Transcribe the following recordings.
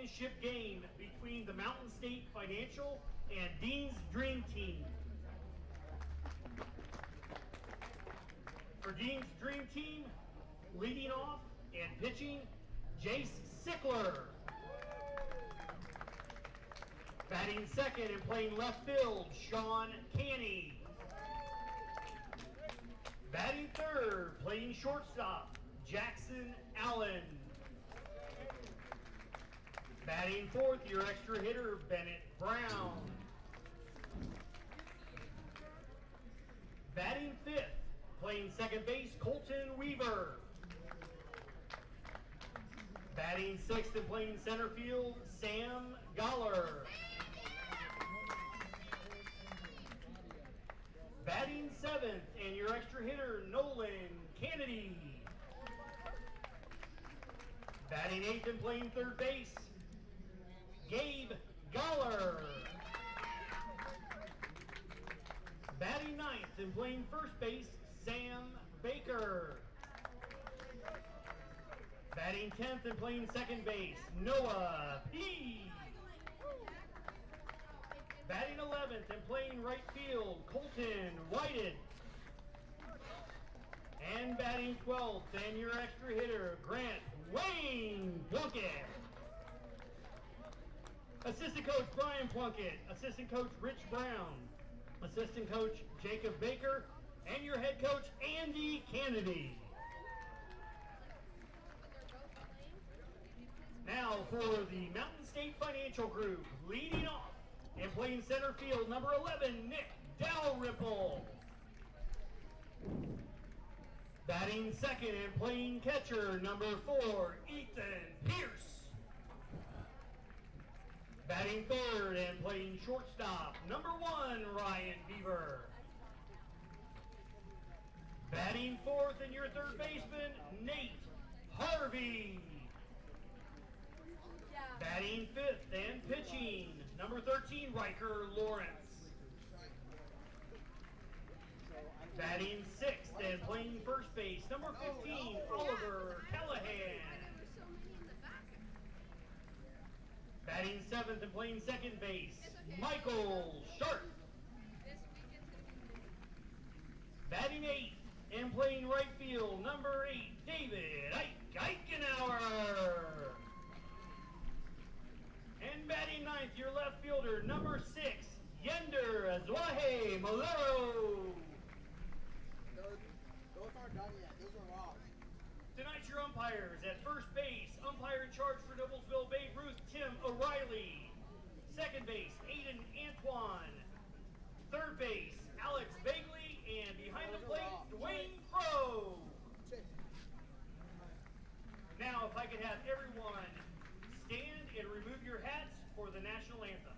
championship game between the Mountain State Financial and Dean's Dream Team. For Dean's Dream Team, leading off and pitching, Jace Sickler. Batting second and playing left field, Sean Canny. Batting third, playing shortstop, Jackson Allen. Batting fourth, your extra hitter, Bennett Brown. Batting fifth, playing second base, Colton Weaver. Batting sixth and playing center field, Sam Goller. Batting seventh and your extra hitter, Nolan Kennedy. Batting eighth and playing third base, Gabe Goller. Batting ninth and playing first base, Sam Baker. Batting 10th and playing second base, Noah P. Batting 11th and playing right field, Colton Whited. And batting 12th and your extra hitter, Grant Wayne Plunkett. Assistant coach, Brian Plunkett. Assistant coach, Rich Brown. Assistant coach, Jacob Baker. And your head coach, Andy Kennedy. Now for the Mountain State Financial Group, leading off and playing center field, number 11, Nick Dalrymple. Batting second and playing catcher, number 4, Ethan Pierce. Batting third and playing shortstop, number 1, Ryan Beaver. Batting fourth and your third baseman, Nate Harvey. Batting fifth and pitching, number 13, Riker Lawrence. Batting sixth and playing first base, number 15, Oliver Callahan. Batting seventh and playing second base, Michael Sharp. Batting eighth and playing right field, number 8, David Eichenauer. And batting ninth, your left fielder, number 6, Yender Azwahe Malero. Those aren't done yet. Those are wrong. Tonight's your umpires. At first base, umpire in charge for Noblesville, Babe Ruth, Tim O'Reilly. Second base, Aiden Antoine. Third base, Alex Bagley. And behind the plate, Dwayne Crow. Now, if I could have everyone stand and remove your hats for the national anthem.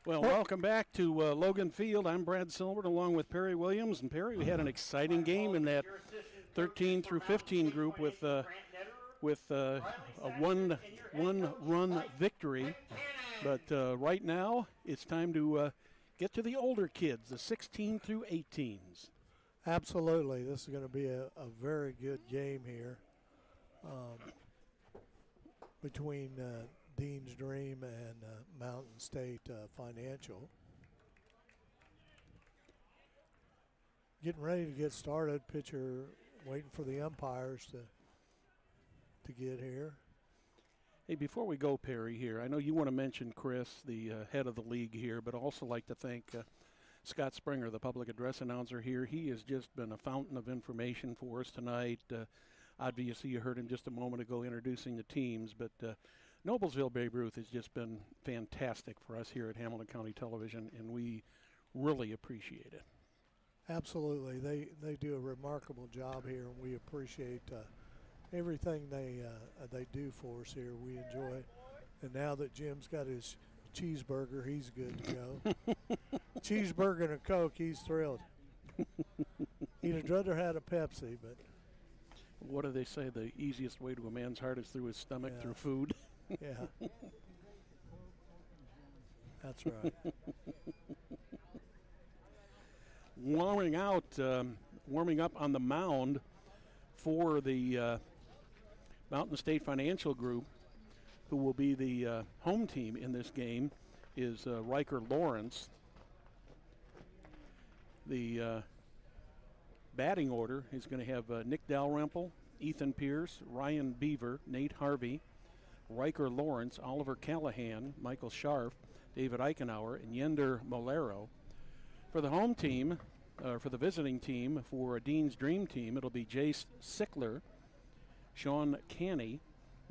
Well, welcome back to Logan Field. I'm Brad Silbert along with Perry Williams. And Perry, we had an exciting game in that 13 through 15 group with a one-run victory But right now, it's time to get to the older kids, the 16 through 18s. Absolutely. This is going to be a very good game here between Dean's Dream and Mountain State Financial. Getting ready to get started. Pitcher waiting for the umpires to get here. Hey, before we go, Perry, here, I know you want to mention Chris, the head of the league here, but also like to thank Scott Springer, the public address announcer here. He has just been a fountain of information for us tonight. Obviously, you heard him just a moment ago introducing the teams, but Noblesville Babe Ruth has just been fantastic for us here at Hamilton County Television, and we really appreciate it. Absolutely. They do a remarkable job here, and we appreciate everything they do for us here. We enjoy. And now that Jim's got his cheeseburger, he's good to go. Cheeseburger and a Coke, he's thrilled. He'd have rather had a Pepsi, but. What do they say? The easiest way to a man's heart is through his stomach, through food. Yeah. That's right. Warming up on the mound for the Mountain State Financial Group, who will be the home team in this game, is Riker Lawrence. The batting order is going to have Nick Dalrymple, Ethan Pierce, Ryan Beaver, Nate Harvey, Riker Lawrence, Oliver Callahan, Michael Scharf, David Eichenauer, and Yender Molero. For the home team, for the visiting team, for Dean's Dream Team, it'll be Jace Sickler, Sean Canny,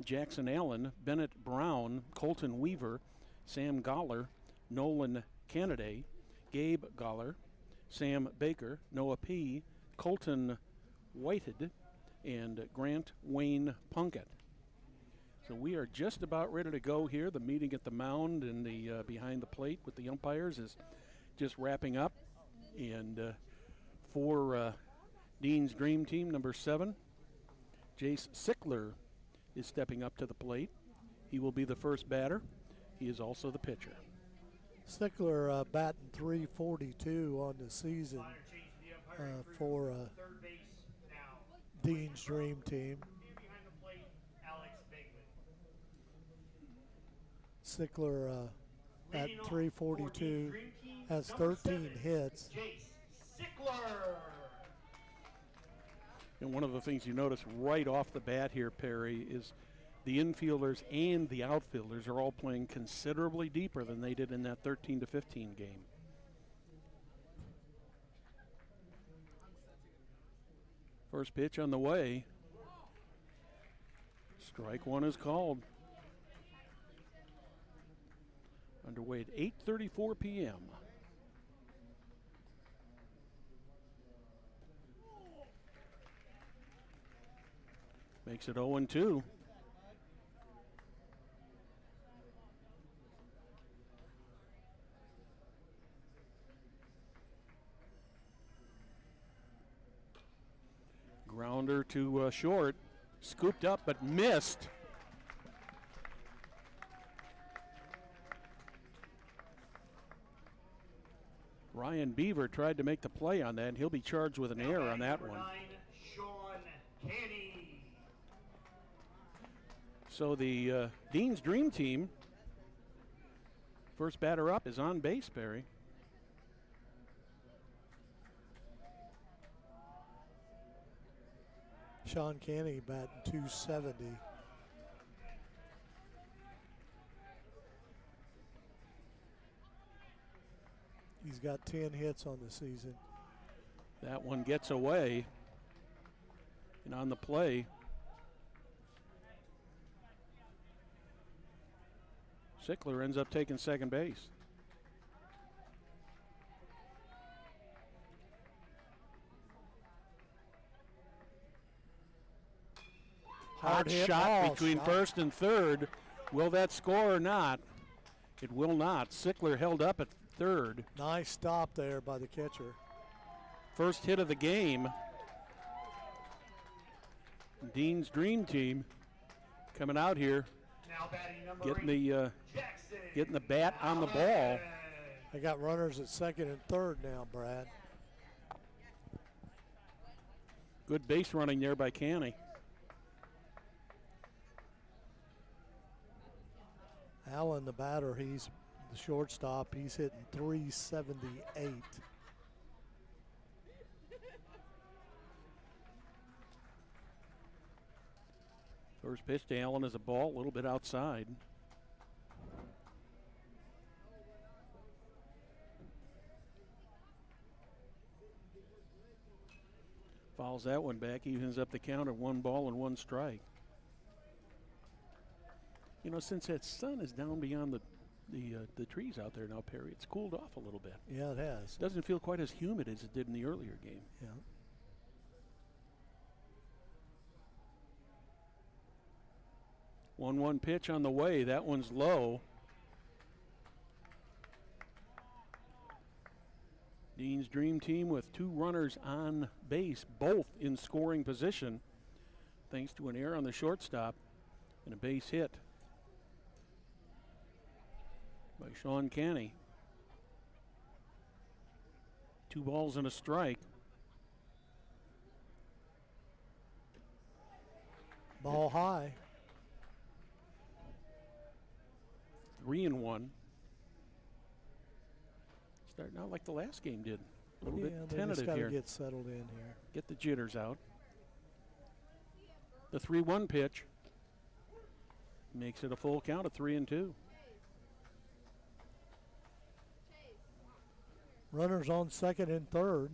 Jackson Allen, Bennett Brown, Colton Weaver, Sam Goller, Nolan Canada, Gabe Goller, Sam Baker, Noah P., Colton Whited, and Grant Wayne Punkett. So we are just about ready to go here. The meeting at the mound and the behind the plate with the umpires is just wrapping up. And for Dean's Dream Team, number 7, Jace Sickler is stepping up to the plate. He will be the first batter. He is also the pitcher. Sickler batting .342 on the season for Dean's Dream Team. Sickler batting .342, has 13 hits. And one of the things you notice right off the bat here, Perry, is the infielders and the outfielders are all playing considerably deeper than they did in that 13-15 game. First pitch on the way. Strike one is called. Underway at 8:34 p.m. Makes it 0-2. Grounder to short. Scooped up but missed. Ryan Beaver tried to make the play on that, and he'll be charged with an error on that one. So the Dean's Dream Team, first batter up is on base, Barry. Sean Canny batting .270. He's got 10 hits on the season. That one gets away. And on the play, Sickler ends up taking second base. Hard shot between first and third. Will that score or not? It will not. Sickler held up at third. Nice stop there by the catcher. First hit of the game. Dean's Dream Team coming out here, Now batting number getting the getting the bat on the ball. They got runners at second and third now, Brad. Good base running there by Canny. Allen, the batter, he's the shortstop. He's hitting 378. First pitch to Allen is a ball, a little bit outside. Fouls that one back, evens up the count at 1 ball and 1 strike. You know, since that sun is down beyond the trees out there now, Perry, it's cooled off a little bit. Yeah, it has. Doesn't feel quite as humid as it did in the earlier game. Yeah. One pitch on the way. That one's low. Dean's dream team with 2 runners on base, both in scoring position, thanks to an error on the shortstop and a base hit by Sean Canny. 2 balls and a strike. Ball high. 3-1. Starting out like the last game did. A little bit they tentative just here. Get settled in here. Get the jitters out. The 3-1 pitch makes it a full count of 3-2. Runners on second and third.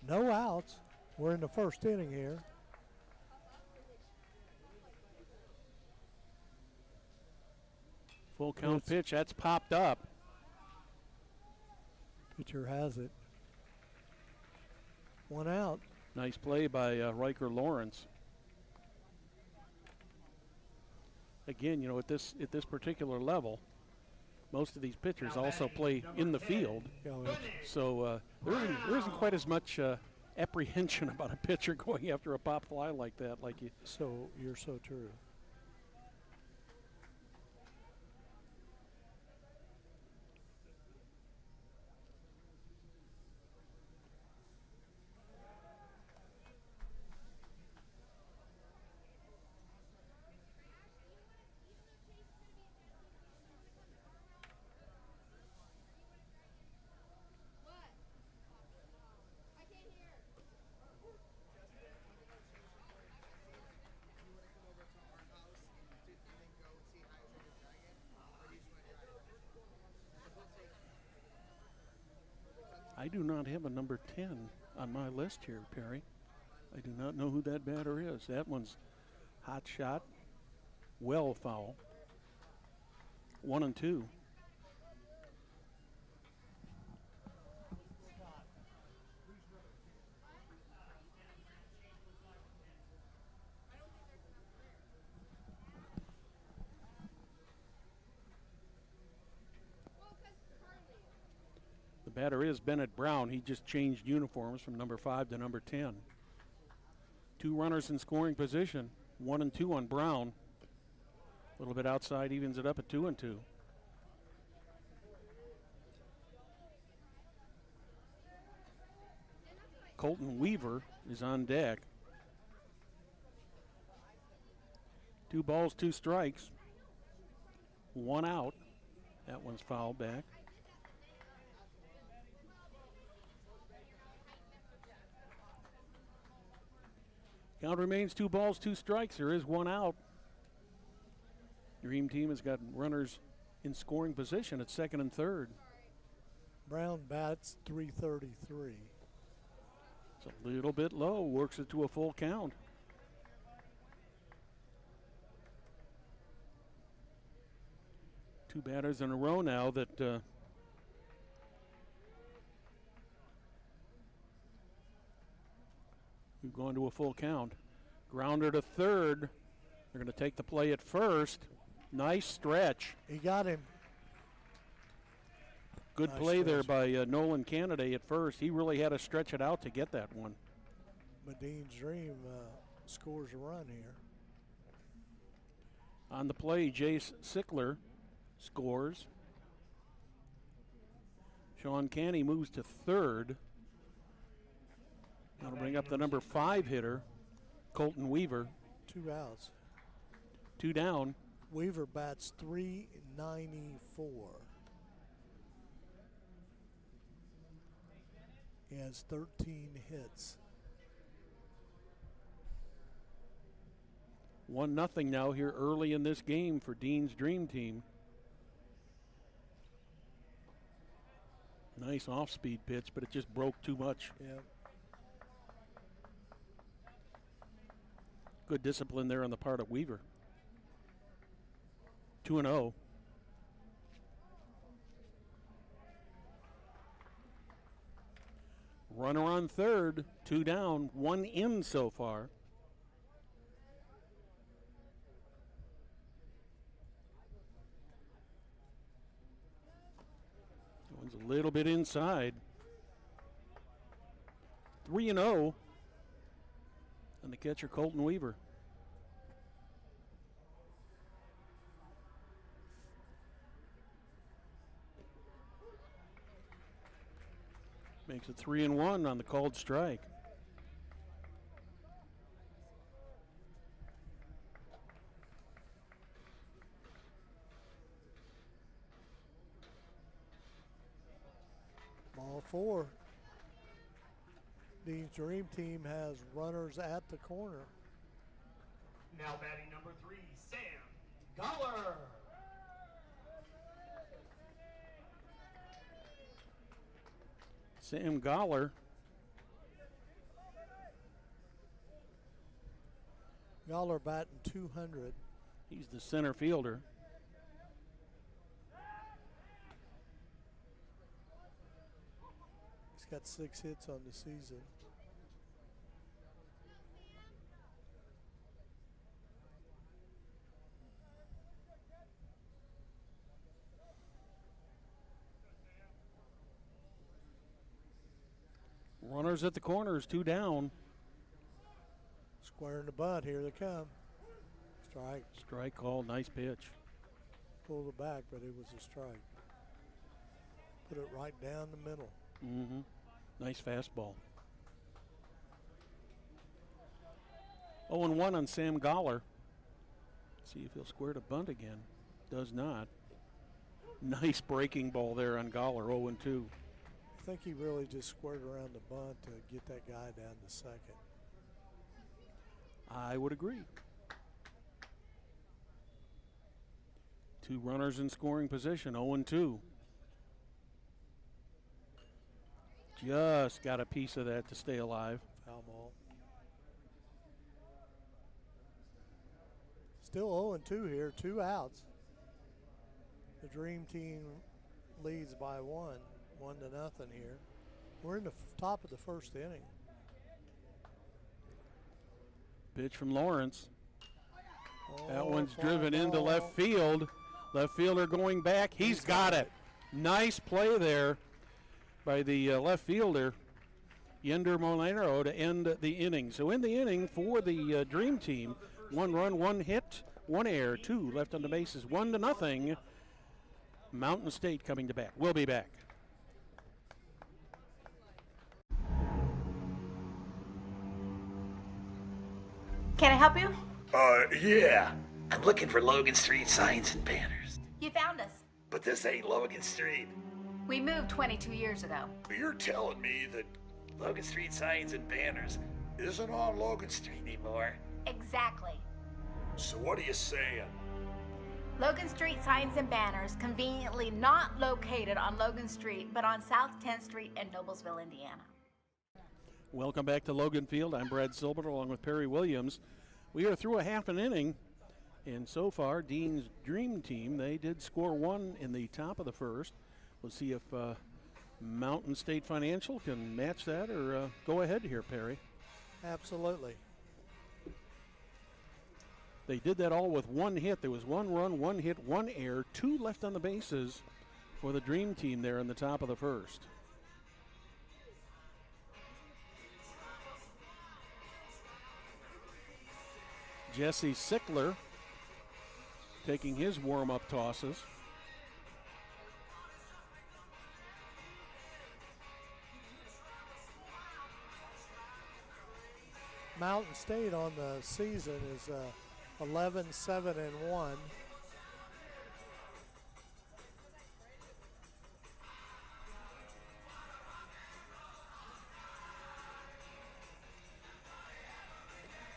No outs. We're in the first inning here. Full count pitch, that's popped up. Pitcher has it. 1 out. Nice play by Riker Lawrence. Again, you know, at this particular level, most of these pitchers also play in the field. So there isn't quite as much apprehension about a pitcher going after a pop fly like that. So you're so true. I do not have a number 10 on my list here, Perry. I do not know who that batter is. That one's hot shot, well foul. 1-2. The batter is Bennett Brown. He just changed uniforms from number 5 to number 10. 2 runners in scoring position. 1-2 on Brown. A little bit outside, evens it up at 2-2. Colton Weaver is on deck. 2 balls, 2 strikes. 1 out. That one's fouled back. Count remains 2 balls, 2 strikes. There is 1 out. Dream team has got runners in scoring position at second and third. Brown bats .333. It's a little bit low, works it to a full count. Two batters in a row now that we've gone to a full count. Grounder to third. They're going to take the play at first. Nice stretch. He got him. Good Nice play there stretch. by Nolan Kennedy at first. He really had to stretch it out to get that one. Dean's Dream scores a run here. On the play, Jace Sickler scores. Sean Canny moves to third. That'll bring up the number 5 hitter, Colton Weaver. 2 outs. 2 down. Weaver bats .394. He has 13 hits. 1-0 now here early in this game for Dean's Dream Team. Nice off-speed pitch, but it just broke too much. Yeah. Good discipline there on the part of Weaver. 2-0. Runner on third, 2 down, 1 in so far. One's a little bit inside. 3-0. And the catcher, Colton Weaver. Makes it 3-1 on the called strike. Ball 4. Dean's Dream Team has runners at the corner. Now batting number 3, Sam Goller. Sam Goller. Goller batting .200. He's the center fielder. He's got 6 hits on the season. Runners at the corners, 2 down. Square in the bunt, here they come. Strike. Strike called, nice pitch. Pulled it back, but it was a strike. Put it right down the middle. Mm-hmm. Nice fastball. 0-1 on Sam Goller. See if he'll square to bunt again. Does not. Nice breaking ball there on Goller, 0-2. I think he really just squared around the bunt to get that guy down to second. I would agree. 2 runners in scoring position, 0-2. Just got a piece of that to stay alive. Foul ball. Still 0-2 here, 2 outs. The Dream Team leads by 1. 1-0 here. We're in the top of the first inning. Pitch from Lawrence. That Oh, one's fly driven into ball. left field. Left fielder going back. He's got it. Nice play there by the left fielder, Yender Molinero, to end the inning. So in the inning for the Dream Team, 1 run, 1 hit, 1 error, 2 left on the bases, 1-0. Mountain State coming to bat. We'll be back. Can I help you? Yeah. I'm looking for Logan Street signs and banners. You found us. But this ain't Logan Street. We moved 22 years ago. You're telling me that Logan Street signs and banners isn't on Logan Street anymore? Exactly. So what are you saying? Logan Street signs and banners conveniently not located on Logan Street, but on South 10th Street in Noblesville, Indiana. Welcome back to Logan Field. I'm Brad Silbert along with Perry Williams. We are through a half an inning, and so far, Dean's Dream Team, they did score 1 in the top of the first. We'll see if Mountain State Financial can match that or go ahead here, Perry. Absolutely. They did that all with 1 hit. There was 1 run, 1 hit, 1 error, 2 left on the bases for the Dream Team there in the top of the first. Jesse Sickler taking his warm-up tosses. Mountain State on the season is 11-7-1.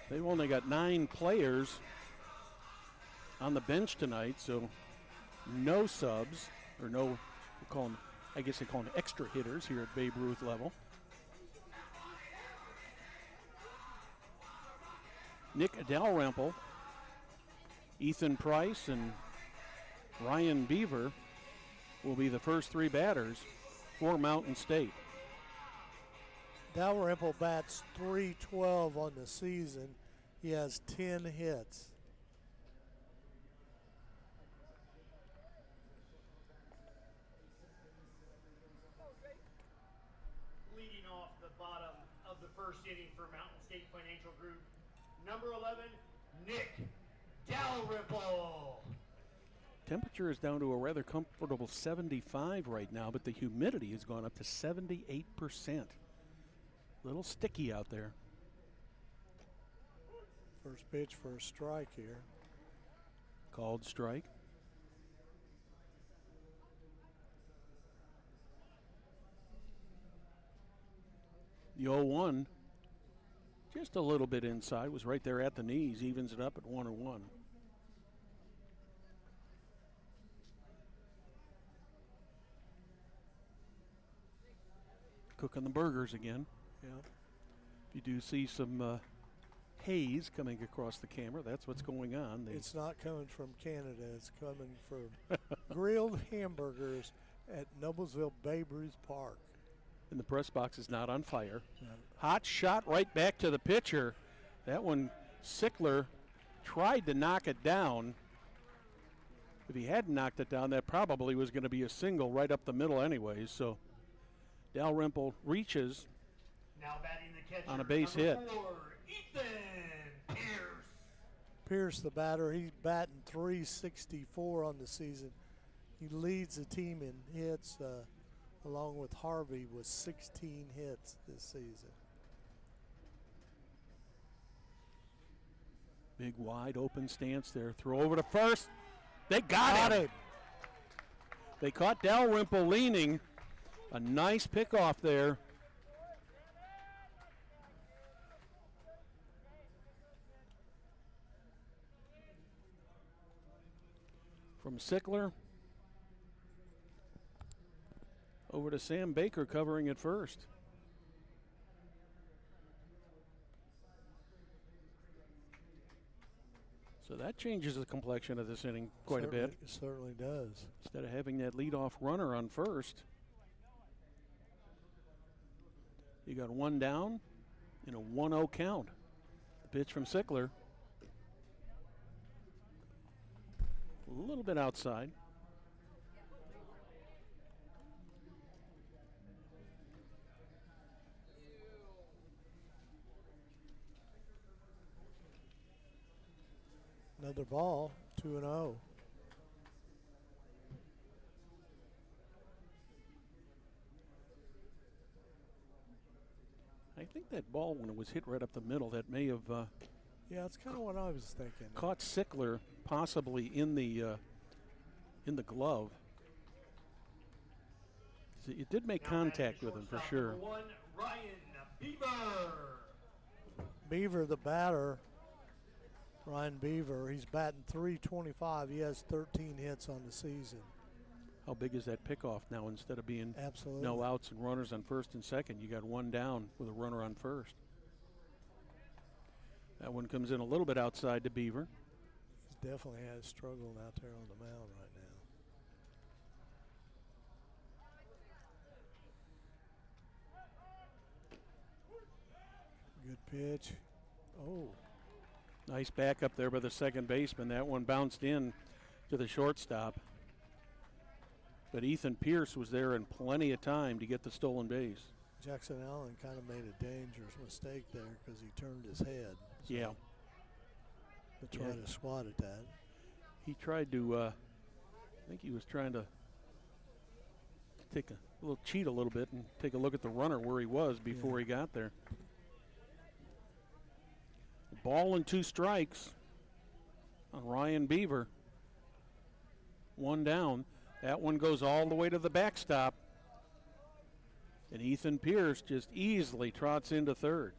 They've only got 9 players on the bench tonight, so no subs, or no, we call them, I guess they call them extra hitters here at Babe Ruth level. Nick Dalrymple, Ethan Price, and Ryan Beaver will be the first 3 batters for Mountain State. Dalrymple bats .312 on the season. He has 10 hits. Leading off the bottom of the first inning for Mountain State Financial Group, number 11, Nick Dalrymple. Temperature is down to a rather comfortable 75 right now, but the humidity has gone up to 78%. A little sticky out there. First pitch for a strike here. Called strike. The 0-1, just a little bit inside, was right there at the knees, evens it up at 1-1. Cooking the burgers again. Yeah. If you do see some haze coming across the camera, that's what's going on. It's not coming from Canada. It's coming from grilled hamburgers at Noblesville Babe Ruth Park. And the press box is not on fire. Yeah. Hot shot right back to the pitcher. That one, Sickler tried to knock it down. If he hadn't knocked it down, that probably was going to be a single right up the middle anyways. So Dalrymple reaches Now batting the catcher, on a base number hit. 4, Ethan Pierce. Pierce, the batter, he's batting .364 on the season. He leads the team in hits, along with Harvey with 16 hits this season. Big wide open stance there. Throw over to first. They got him. They caught Dalrymple leaning. A nice pickoff there. From Sickler over to Sam Baker covering at first. So that changes the complexion of this inning quite a bit. It certainly does. Instead of having that leadoff runner on first, you got 1 down and a 1-0 count. The pitch from Sickler. A little bit outside. Another ball, 2-0. I think that ball, when it was hit right up the middle, that may have Yeah, that's kind of what I was thinking. caught Sickler possibly in the glove. So it did make Now contact batting with him for shortstop, sure. number 1, Ryan Beaver. Beaver, the batter, Ryan Beaver, he's batting .325. He has 13 hits on the season. How big is that pickoff now? Instead of being Absolutely. no outs and runners on first and second, you got 1 down with a runner on first. That one comes in a little bit outside to Beaver. He's definitely has struggled out there on the mound right now. Good pitch. Oh, Nice back up there by the second baseman. That one bounced in to the shortstop. But Ethan Pierce was there in plenty of time to get the stolen base. Jackson Allen kind of made a dangerous mistake there because he turned his head. So Yeah. to try to swat at that. He tried to, I think he was trying to take cheat a little bit and take a look at the runner where he was before he got there. Ball and 2 strikes on Ryan Beaver. 1 down. That one goes all the way to the backstop. And Ethan Pierce just easily trots into third.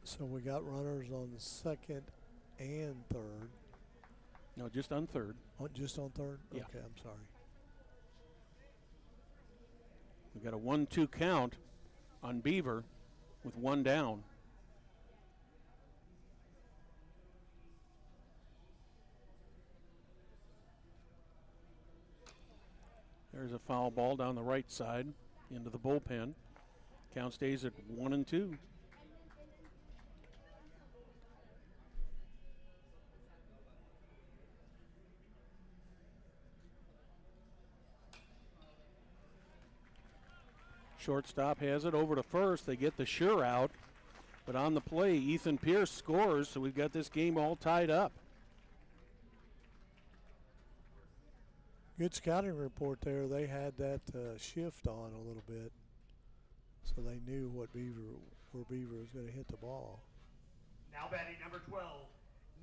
So we got runners on the second and third. No, just on third. Oh, just on third? Yeah. Okay, I'm sorry. We got a 1-2 count on Beaver with 1 down. There's a foul ball down the right side into the bullpen. Count stays at 1-2. Shortstop has it over to first. They get the sure out. But on the play, Ethan Pierce scores, so we've got this game all tied up. Good scouting report there. They had that shift on a little bit, so they knew where Beaver was going to hit the ball. Now batting number 12,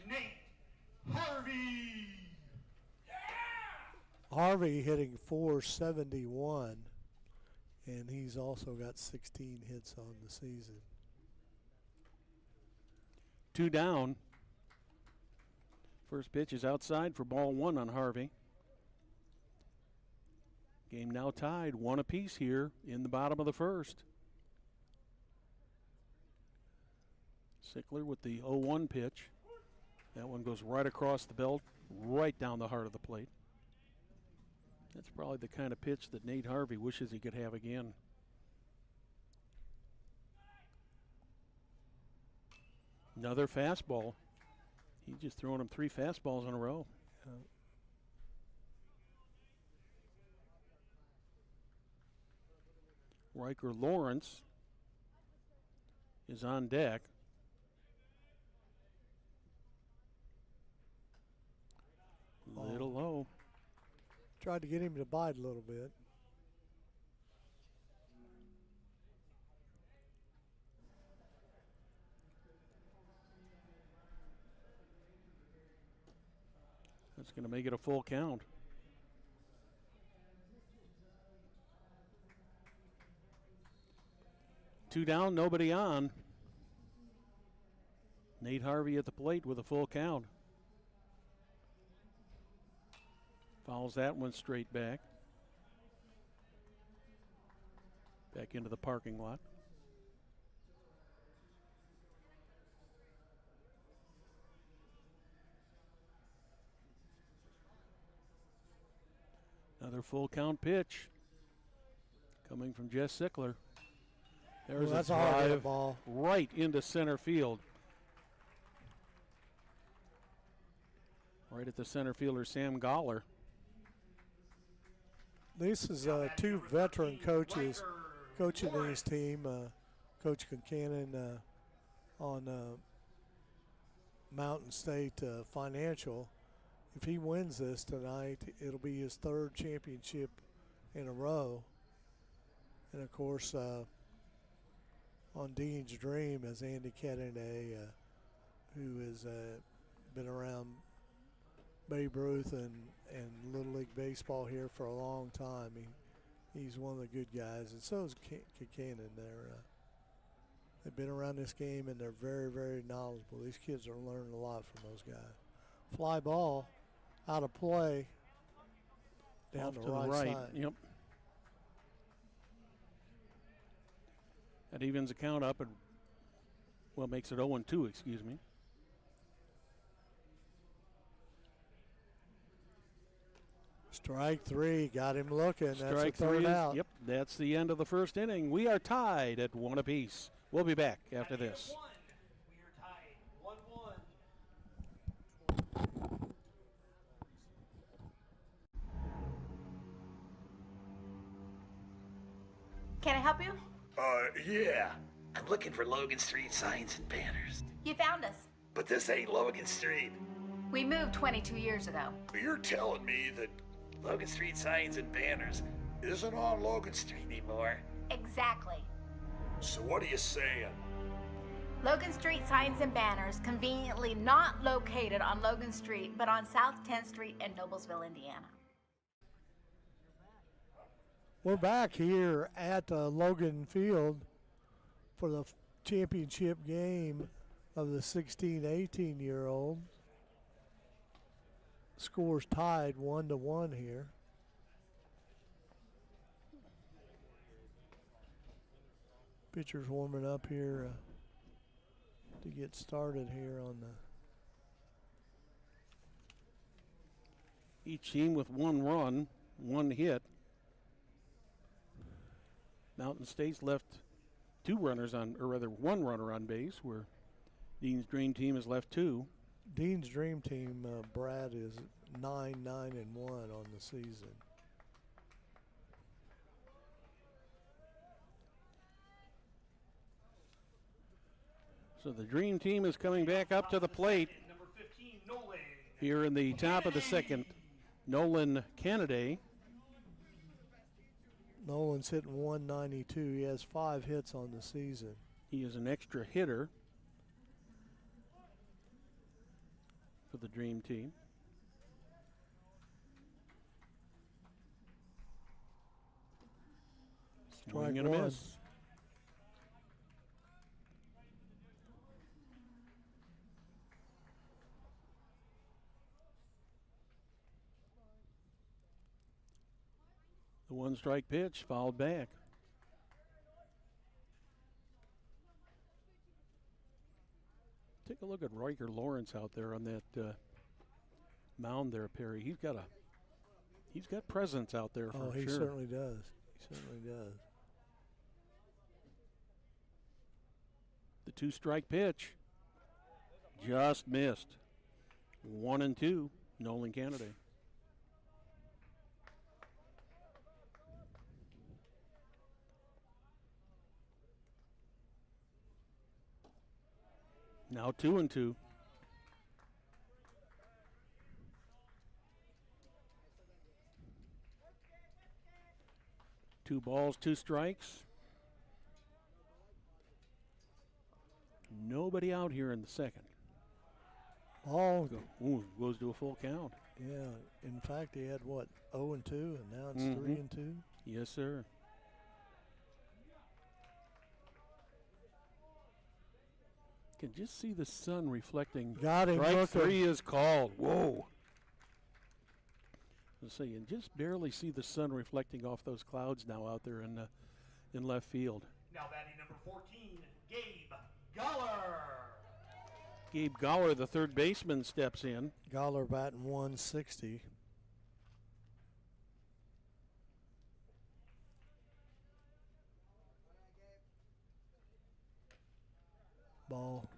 Nate Harvey. Harvey hitting .471, and he's also got 16 hits on the season. 2 down. First pitch is outside for ball 1 on Harvey. Game now tied, 1 apiece here in the bottom of the first. Sickler with the 0-1 pitch. That one goes right across the belt, right down the heart of the plate. That's probably the kind of pitch that Nate Harvey wishes he could have again. Another fastball. He's just throwing him 3 fastballs in a row. Riker Lawrence is on deck. Little low. Tried to get him to bite a little bit. That's going to make it a full count. Two down, nobody on. Nate Harvey at the plate with a full count. Fouls that one straight back. Back into the parking lot. Another full count pitch coming from Jess Sickler. There's that's a a hard drive ball right into center field. Right at the center fielder, Sam Goller. This is 2 veteran coaches coaching his team. Coach Concannon on Mountain State Financial. If he wins this tonight, it'll be his 3rd championship in a row. And of course, on Dean's Dream is Andy Kennedy, who has been around Babe Ruth and Little League Baseball here for a long time. He's one of the good guys, and so is Concannon. They've been around this game, and they're very, very knowledgeable. These kids are learning a lot from those guys. Fly ball, out of play, down Off the to right side. Yep. That evens the count up and, well, makes it 0-2, excuse me. Strike 3, got him looking. That's Strike a third 3 out. Yep, that's the end of the first inning. We are tied at 1 apiece. We'll be back after this. We are tied 1-1. Can I help you? Yeah. I'm looking for Logan Street signs and banners. You found us. But this ain't Logan Street. We moved 22 years ago. You're telling me that Logan Street signs and banners isn't on Logan Street anymore? Exactly. So what are you saying? Logan Street signs and banners, conveniently not located on Logan Street, but on South 10th Street in Noblesville, Indiana. We're back here at Logan Field for the championship game of the 16-18-year-old. Scores tied 1-1 here. Pitchers warming up here to get started here on the. Each team with 1 run, 1 hit. Mountain State's left 2 runners on, or rather 1 runner on base, where Dean's Dream Team has left 2. Dean's Dream Team, Brad, is 9-9-1 on the season. So the Dream Team is coming back up to the plate. Number 15, Nolan. Here in the top of the second, Nolan Kennedy. Nolan's hitting 192. He has 5 hits on the season. He is an extra hitter for the Dream Team. Swing and a miss. The 1-strike pitch fouled back. Take a look at Riker Lawrence out there on that mound there, Perry. He's got presence out there for sure. Oh, he certainly does. He certainly does. The 2-strike pitch just missed. 1-2, Nolan Kennedy. Now 2-2. Two balls, 2 strikes. Nobody out here in the second. Ball. Goes to a full count. Yeah. In fact, he had what, 0-2, and now it's 3-2. Yes, sir. Can just see the sun reflecting. Got him. Strike 3 is called. Whoa. Let's see, and just barely see the sun reflecting off those clouds now out there in left field. Now batting number 14, Gabe Goller. Gabe Goller, the third baseman, steps in. Goller batting 160. Ball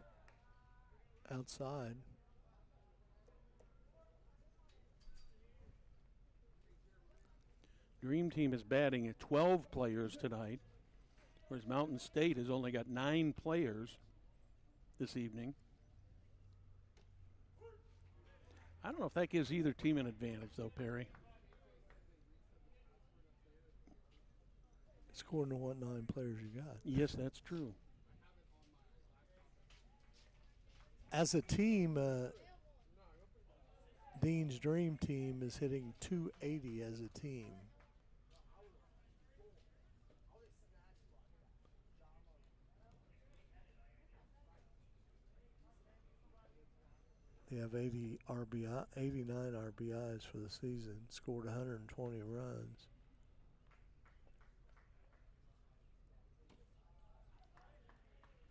outside. Dream Team is batting at 12 players tonight, whereas Mountain State has only got 9 players this evening. I don't know if that gives either team an advantage, though, Perry. It's according to what 9 players you got. Yes, that's true. As a team, Dean's Dream Team is hitting 280 as a team. They have 80 RBI, 89 RBIs for the season, scored 120 runs.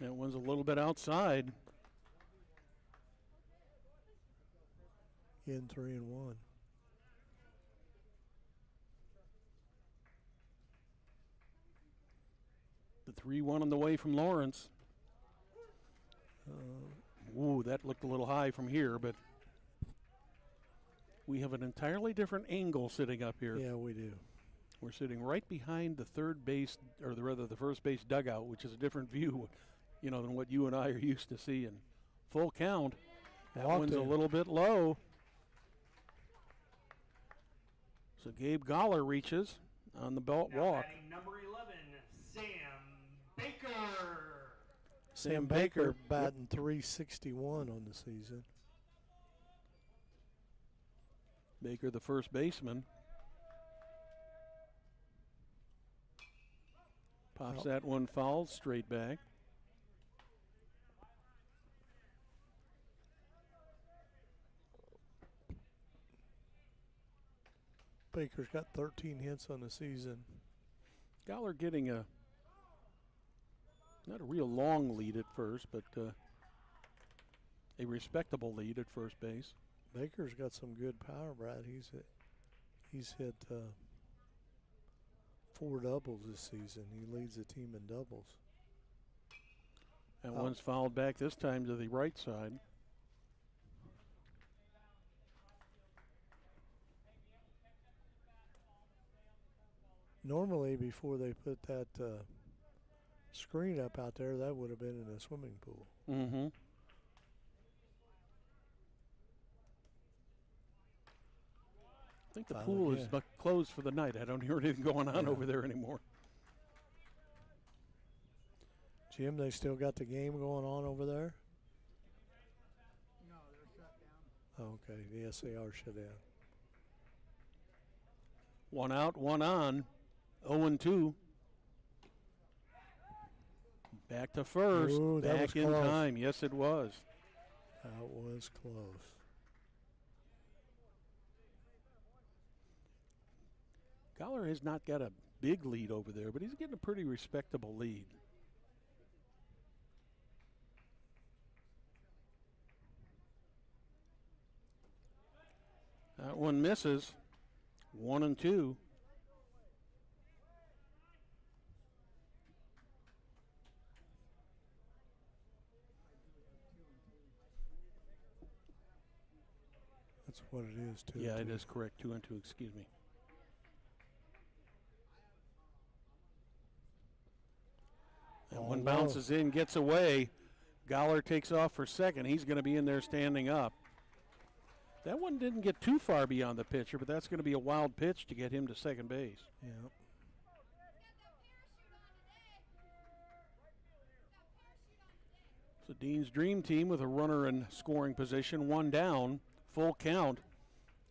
That one's a little bit outside. In 3-1. The 3-1 on the way from Lawrence. Ooh, that looked a little high from here, but we have an entirely different angle sitting up here. Yeah, we do. We're sitting right behind the third base, or the first base dugout, which is a different view, than what you and I are used to seeing. Full count. That one's a little bit low. So Gabe Goller reaches on the walk. Batting number 11, Sam Baker. Sam Baker batting .361 on the season. Baker, the first baseman. Pops that one foul, straight back. Baker's got 13 hits on the season. Goller getting not a real long lead at first, but a respectable lead at first base. Baker's got some good power, Brad. He's hit 4 doubles this season. He leads the team in doubles. And one's fouled back this time to the right side. Normally, before they put that screen up out there, that would have been in a swimming pool. Mm-hmm. I think the pool is closed for the night. I don't hear anything going on over there anymore. Jim, they still got the game going on over there? No, they're shut down. Okay, yes, they are shut down. One out, one on. 0-2. Back to first. Ooh, that back was in close. time. Yes, it was. That was close. Goller has not got a big lead over there, but he's getting a pretty respectable lead. That one misses. 1-2. That's what it is, too. Yeah, it is correct. 2-2, excuse me. That one bounces in, gets away. Goller takes off for second. He's going to be in there standing up. That one didn't get too far beyond the pitcher, but that's going to be a wild pitch to get him to second base. Yeah. So Dean's dream team with a runner in scoring position, one down, full count,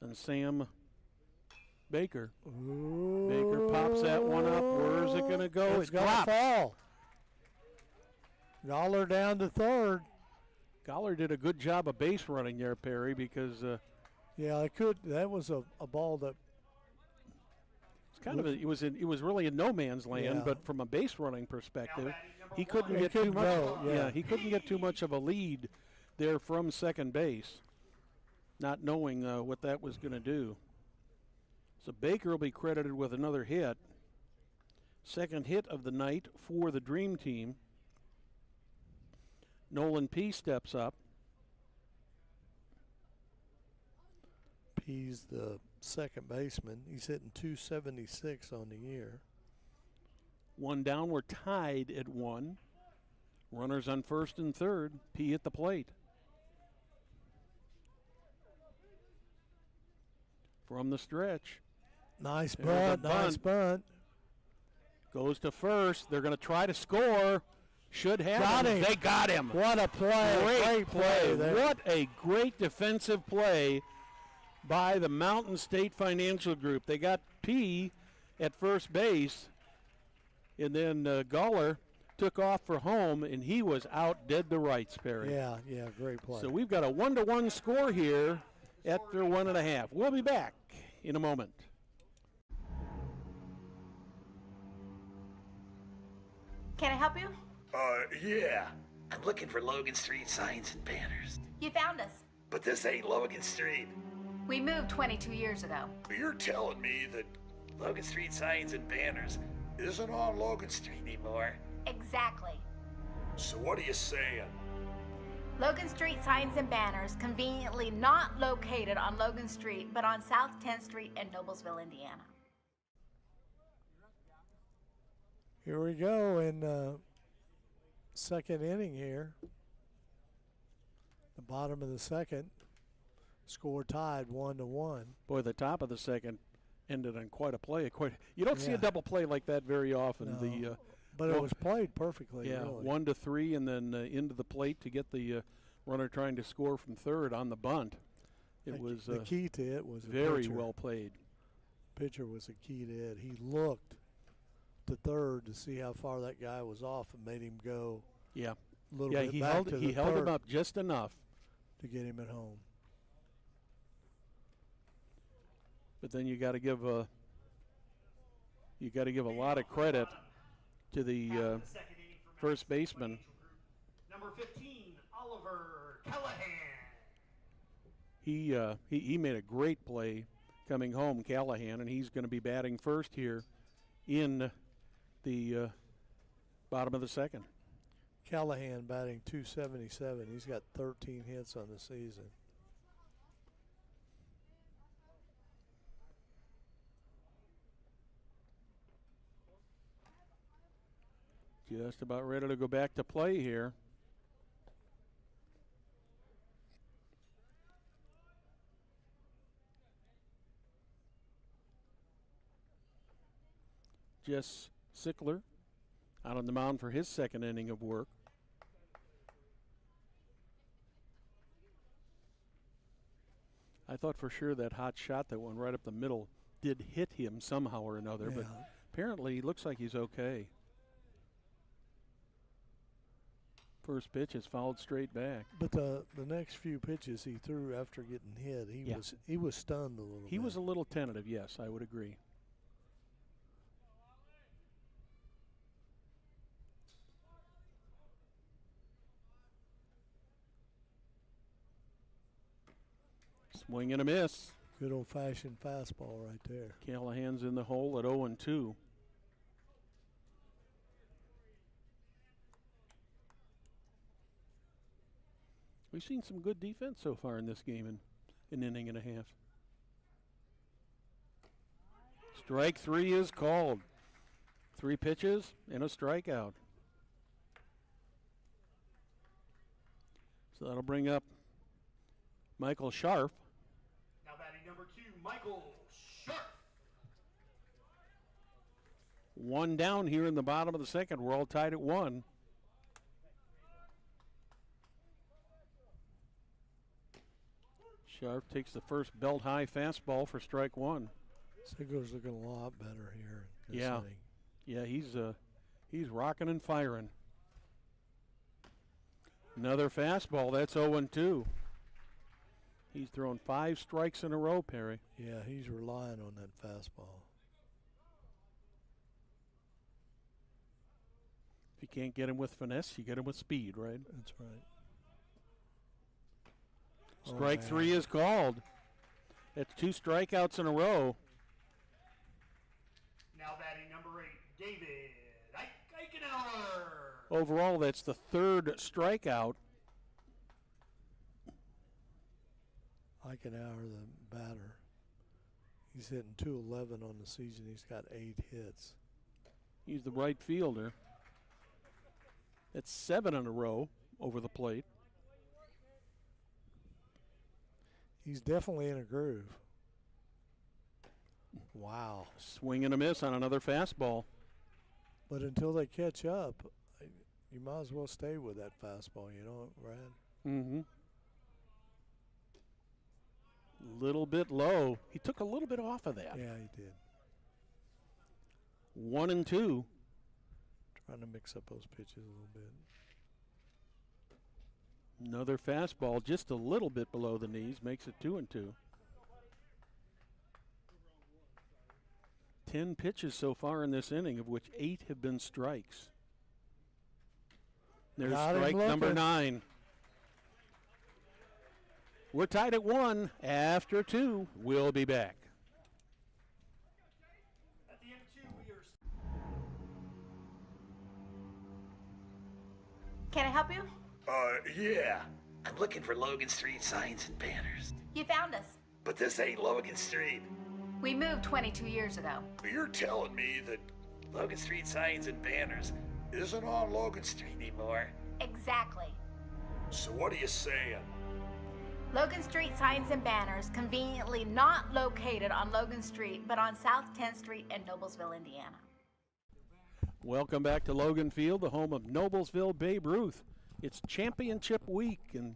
and Sam Baker. Ooh. Baker pops that one up. Where is it going to go? It's going to fall. Goller down to third. Goller did a good job of base running there, Perry, because yeah, I could. That was a ball that. it's kind of it was really in no man's land, Yeah. but from a base running perspective, he couldn't get too couldn't much. go, yeah. He couldn't get too much of a lead there from second base, not knowing what that was going to do. So Baker will be credited with another hit. Second hit of the night for the Dream Team. Nolan P. steps up. P's the second baseman. He's hitting .276 on the year. One down, we're tied at one. Runners on first and third. P at the plate. From the stretch. Nice There's bunt, a nice bunt. Goes to first. They're going to try to score. Should have Got him. They got him. What a play. Great play. there. What a great defensive play by the Mountain State Financial Group. They got P at first base, and then Goller took off for home, and he was out dead to rights, Perry. Yeah, great play. So we've got a 1-1 score here after 1.5. We'll be back in a moment. Can I help you? Yeah. I'm looking for Logan Street signs and banners. You found us. But this ain't Logan Street. We moved 22 years ago. You're telling me that Logan Street signs and banners isn't on Logan Street anymore? Exactly. So what are you saying? Logan Street signs and banners, conveniently not located on Logan Street, but on South 10th Street in Noblesville, Indiana. Here we go in second inning here. The bottom of the second. Score tied 1-1. Boy, the top of the second ended on quite a play. You don't see a double play like that very often. No. The But it was played perfectly. Yeah, really. 1-3, and then into the plate to get the runner trying to score from third on the bunt. It was the key to it was very the pitcher. well played. Pitcher was the key to it. He looked to third to see how far that guy was off and made him go. Yeah, a little bit he back held to he the held him third up just enough. to get him at home. But then you got to give a lot of credit to the first baseman. Number 15, Oliver Callahan. He made a great play coming home, Callahan, and he's going to be batting first here in the bottom of the second. Callahan batting .277. He's got 13 hits on the season. Just about ready to go back to play here. Jess Sickler out on the mound for his second inning of work. I thought for sure that hot shot that went right up the middle did hit him somehow or another, but apparently he looks like he's okay. First pitch is fouled straight back. But the next few pitches he threw after getting hit, he was stunned a little bit. He was a little tentative, yes, I would agree. Swing and a miss. Good old-fashioned fastball right there. Callahan's in the hole at 0-2. We've seen some good defense so far in this game in an inning and a half. Strike three is called. 3 pitches and a strikeout. So that'll bring up Michael Scharf. Now batting number 2, Michael Scharf. 1 down here in the bottom of the second. We're all tied at 1. Scharf takes the first belt-high fastball for strike 1. Sigler's looking a lot better here in this inning. Yeah, he's rocking and firing. Another fastball. That's 0-2. He's thrown 5 strikes in a row, Perry. Yeah, he's relying on that fastball. If you can't get him with finesse, you get him with speed, right? That's right. Strike 3 is called. That's 2 strikeouts in a row. Now batting number 8, David Eichenauer. Overall, that's the 3rd strikeout. Eichenauer, the batter. He's hitting .211 on the season. He's got 8 hits. He's the right fielder. That's 7 in a row over the plate. He's definitely in a groove. Wow. Swing and a miss on another fastball. But until they catch up, you might as well stay with that fastball, you know, Brad? Mm-hmm. Little bit low. He took a little bit off of that. Yeah, he did. 1-2. Trying to mix up those pitches a little bit. Another fastball just a little bit below the knees makes it 2-2. 10 pitches so far in this inning, of which 8 have been strikes. There's strike number 9. We're tied at 1 after 2. We'll be back. At the end of 2, we are. Can I help you? Yeah. I'm looking for Logan Street signs and banners. You found us. But this ain't Logan Street. We moved 22 years ago. You're telling me that Logan Street signs and banners isn't on Logan Street anymore? Exactly. So what are you saying? Logan Street signs and banners, conveniently not located on Logan Street, but on South 10th Street in Noblesville, Indiana. Welcome back to Logan Field, the home of Noblesville, Babe Ruth. It's championship week, and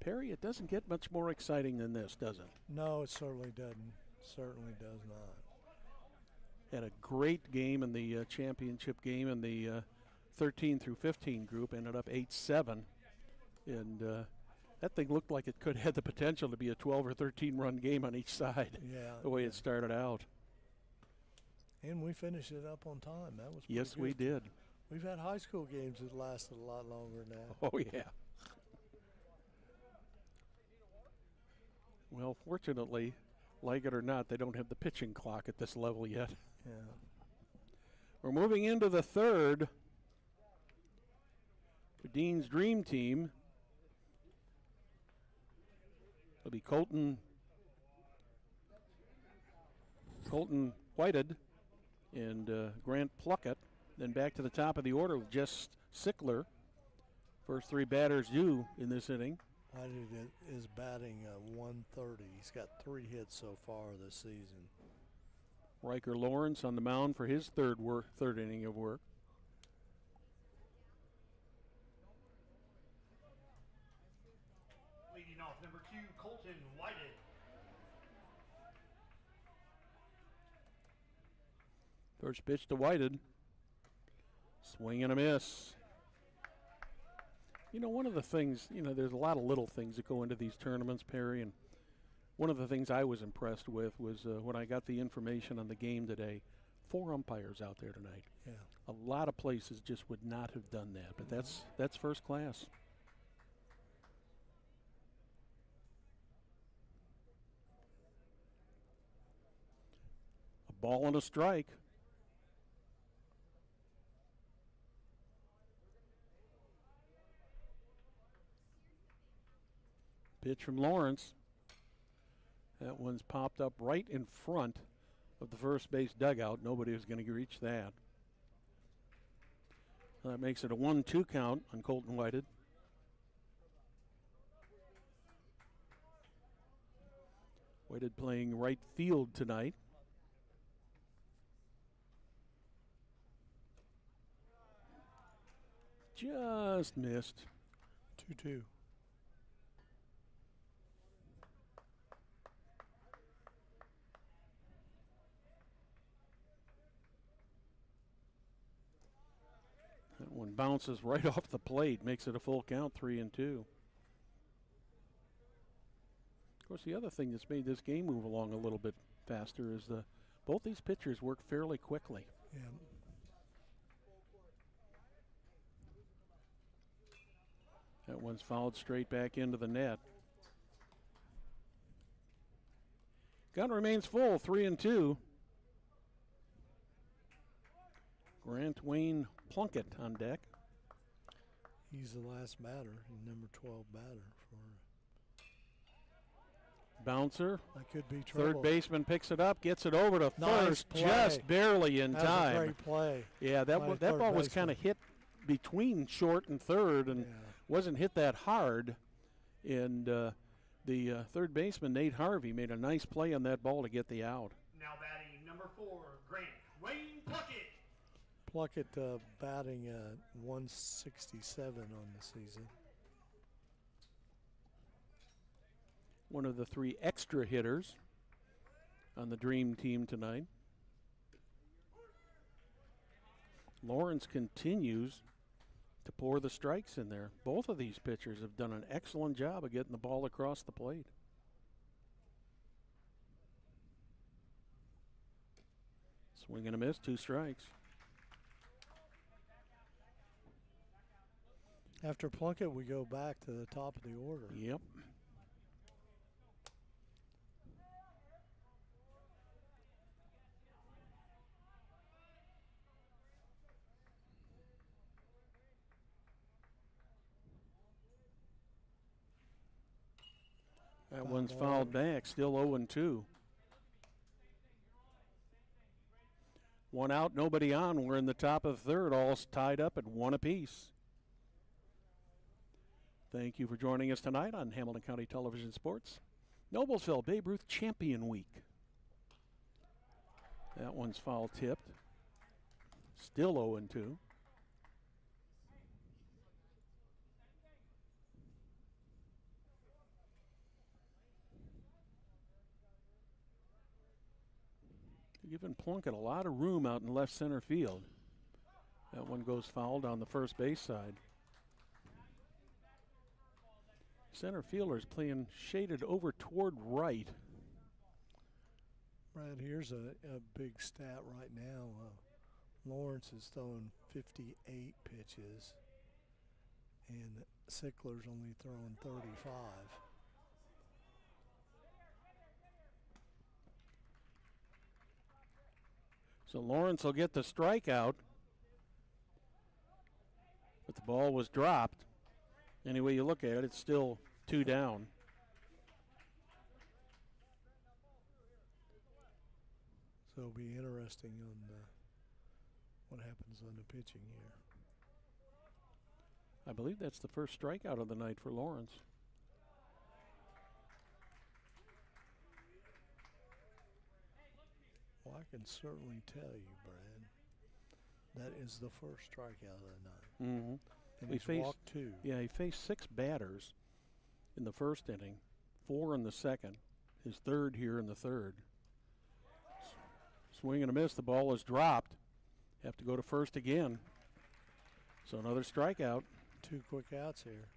Perry, it doesn't get much more exciting than this, does it? No, it certainly doesn't. Certainly does not. Had a great game in the championship game in the 13 through 15 group, ended up 8-7, and that thing looked like it could have the potential to be a 12 or 13 run game on each side. Yeah, the way it started out. And we finished it up on time. That was pretty Yes, good. we did. We've had high school games that lasted a lot longer now. Oh yeah. Well, fortunately, like it or not, they don't have the pitching clock at this level yet. Yeah. We're moving into the third. For Dean's Dream Team, it'll be Colton Whited and Grant Pluckett. Then back to the top of the order with Jess Sickler. First three batters due in this inning. Whited is batting 130. He's got 3 hits so far this season. Riker Lawrence on the mound for his third inning of work. Leading off, number 2, Colton Whited. First pitch to Whited. Swing and a miss. You know, one of the things, there's a lot of little things that go into these tournaments, Perry, and one of the things I was impressed with was when I got the information on the game today, 4 umpires out there tonight. Yeah. A lot of places just would not have done that, but that's first class. A ball and a strike. Pitch from Lawrence. That one's popped up right in front of the first base dugout. Nobody was going to reach that. That makes it a 1-2 count on Colton Whited. Whited playing right field tonight. Just missed. 2-2. That one bounces right off the plate, makes it a full count, 3-2. Of course, the other thing that's made this game move along a little bit faster is both these pitchers work fairly quickly. Yeah. That one's fouled straight back into the net. Gun remains full, 3-2. Grant Wayne Plunkett on deck. He's the last batter, number 12 batter for. Bouncer. That could be trouble. Third baseman picks it up, gets it over to Nice first, play. just barely in That time. was a great play. Yeah, that ball was kind of hit between short and third, and wasn't hit that hard. And the third baseman, Nate Harvey, made a nice play on that ball to get the out. Now batting number 4, Grant Wayne Pluckett. Pluckett batting 167 on the season. One of the 3 extra hitters on the Dream Team tonight. Lawrence continues to pour the strikes in there. Both of these pitchers have done an excellent job of getting the ball across the plate. Swing and a miss, 2 strikes. After Plunkett, we go back to the top of the order. Yep. That one's fouled back, still 0-2. 1 out, nobody on. We're in the top of third, all tied up at 1 apiece. Thank you for joining us tonight on Hamilton County Television Sports. Noblesville Babe Ruth Champion Week. That one's foul tipped. Still 0-2. Giving Plunkett a lot of room out in left center field. That one goes foul down the first base side. Center fielder's playing shaded over toward right. Brad, here's a big stat right now. Lawrence is throwing 58 pitches, and Sickler's only throwing 35. So Lawrence will get the strikeout, but the ball was dropped. Any way you look at it, it's still 2 down. So it'll be interesting on what happens on the pitching here. I believe that's the first strikeout of the night for Lawrence. Well, I can certainly tell you, Brad, that is the first strikeout of the night. Mm-hmm. And he's walked 2. Yeah, he faced 6 batters in the first inning, 4 in the second, his third here in the third. Swing and a miss, the ball is dropped. Have to go to first again. So another strikeout. 2 quick outs here.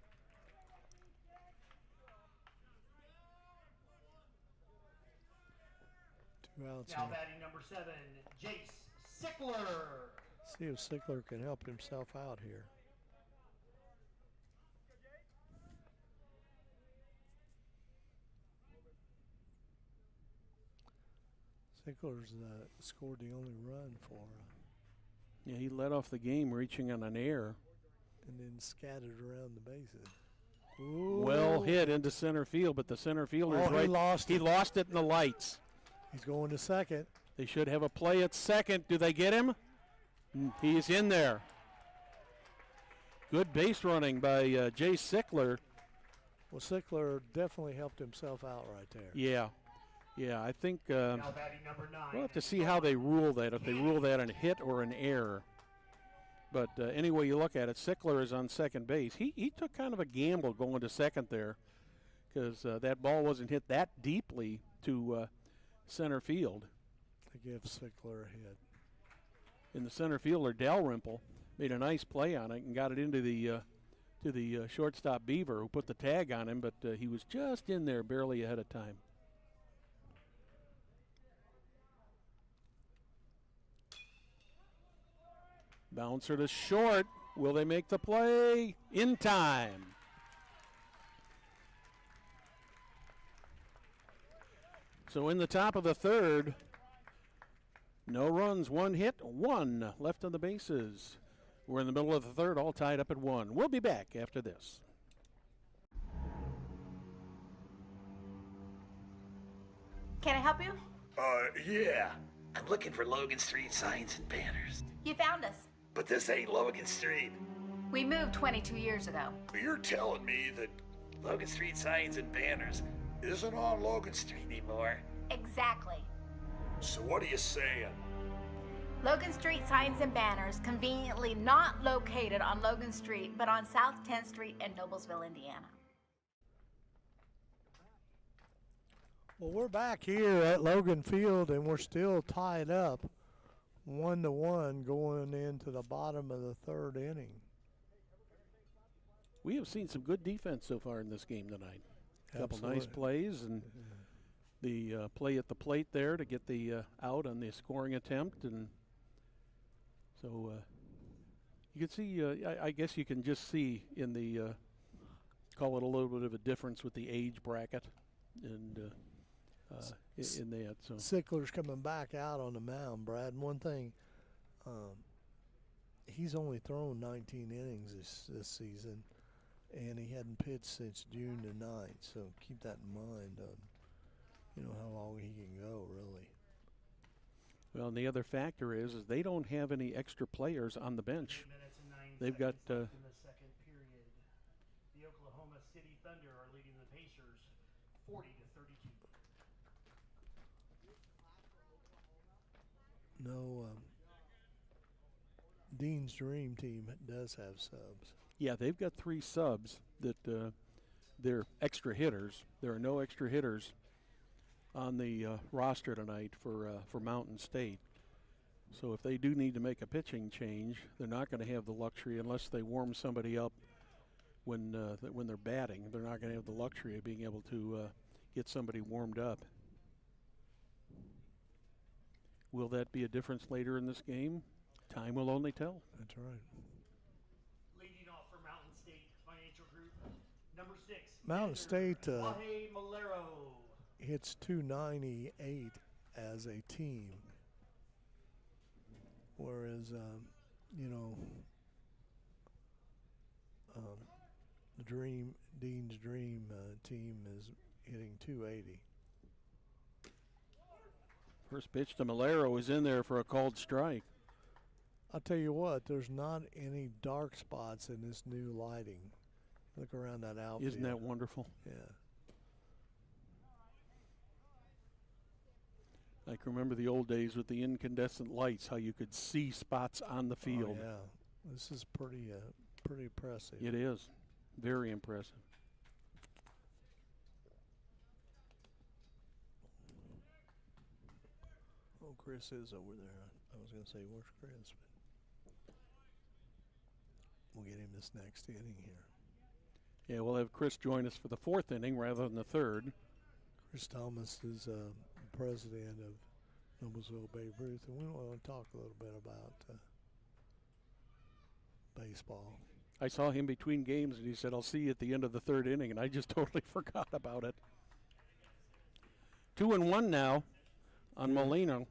Outs now here. batting number 7, Jace Sickler. See if Sickler can help himself out here. Sickler's scored the only run for. Yeah, he led off the game reaching on an error. And then scattered around the bases. Ooh. Well hit into center field, but the center fielder's Oh, right. he lost it in the lights. He's going to second. They should have a play at second. Do they get him? He's in there. Good base running by Jay Sickler. Well, Sickler definitely helped himself out right there. Yeah. Yeah, I think Now batting number 9. we'll have to see how they rule that, if they rule that a hit or an error. But any way you look at it, Sickler is on second base. He took kind of a gamble going to second there because that ball wasn't hit that deeply to center field. To give Sickler a hit. And the center fielder, Dalrymple, made a nice play on it and got it into the shortstop Beaver, who put the tag on him, but he was just in there barely ahead of time. Bouncer to short. Will they make the play? In time. So in the top of the third, no runs, 1 hit, 1 left on the bases. We're in the middle of the third, all tied up at 1. We'll be back after this. Can I help you? Yeah. I'm looking for Logan Street signs and banners. You found us. But this ain't Logan Street. We moved 22 years ago. You're telling me that Logan Street signs and banners isn't on Logan Street anymore? Exactly. So what are you saying? Logan Street signs and banners, conveniently not located on Logan Street, but on South 10th Street in Noblesville, Indiana. Well, we're back here at Logan Field, and we're still tied up 1-1 going into the bottom of the third inning. We have seen some good defense so far in this game tonight. A couple Absolutely. nice plays, and the play at the plate there to get the out on the scoring attempt. And so you can see, I guess you can just see in the, call it a little bit of a difference with the age bracket and in that. So Sickler's coming back out on the mound, Brad. And one thing, he's only thrown 19 innings this season, and he hadn't pitched since June the 9th. So keep that in mind on, how long he can go, really. well, and the other factor is they don't have any extra players on the bench. 8 minutes and 9 They've got seconds left in the second period. The Oklahoma City Thunder are leading the Pacers 40-32. Dean's Dream team does have subs. Yeah, they've got 3 subs that they're extra hitters. There are no extra hitters on the roster tonight for Mountain State. So if they do need to make a pitching change, they're not going to have the luxury unless they warm somebody up when they're batting. They're not going to have the luxury of being able to get somebody warmed up. Will that be a difference later in this game? Time will only tell. That's right. Leading off for Mountain State Financial Group, number 6. Mountain State Wahe Malero. hits 298 as a team, whereas the Dean's Dream team is hitting 280. First pitch to Malero is in there for a called strike. I'll tell you what, there's not any dark spots in this new lighting. Look around that outfield. Isn't that wonderful? Yeah. I can remember the old days with the incandescent lights, how you could see spots on the field. Oh, yeah. This is pretty impressive. It is. Very impressive. Oh, Chris is over there. I was going to say, where's Chris? But we'll get him this next inning here. Yeah, we'll have Chris join us for the 4th inning rather than the 3rd. Chris Thomas is president of Noblesville, Babe Ruth, and we want to talk a little bit about baseball. I saw him between games, and he said, I'll see you at the end of the 3rd inning, and I just totally forgot about it. 2-1 now on Molino.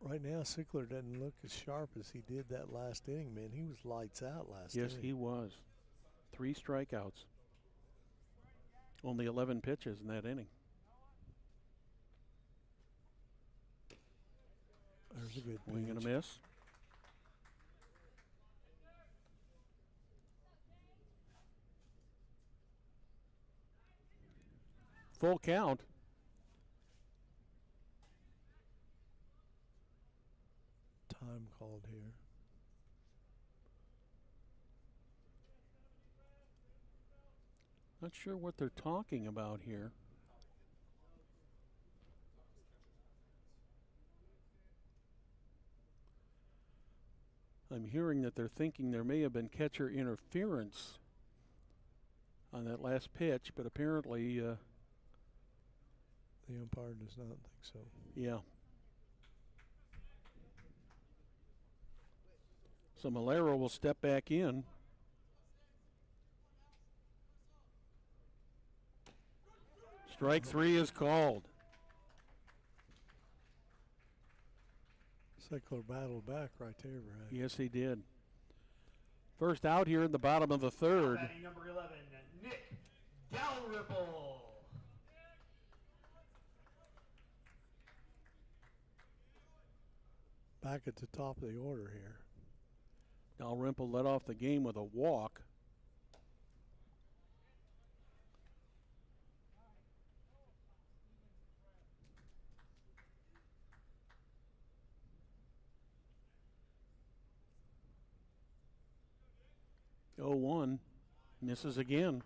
Right now, Sickler doesn't look as sharp as he did that last inning, man. He was lights out last inning. Yes, he was. 3 strikeouts. Only 11 pitches in that inning. There's a good Swing and a pitch. miss. Full count. Time called here. Not sure what they're talking about here. I'm hearing that they're thinking there may have been catcher interference on that last pitch, but apparently, The umpire does not think so. yeah. So Malero will step back in. Strike 3 is called. Sickler battled back right there, Brad. Yes, he did. First out here in the bottom of the 3rd. Batting number 11, Nick Dalrymple. Back at the top of the order here. Dalrymple led off the game with a walk. Oh, 1 misses again.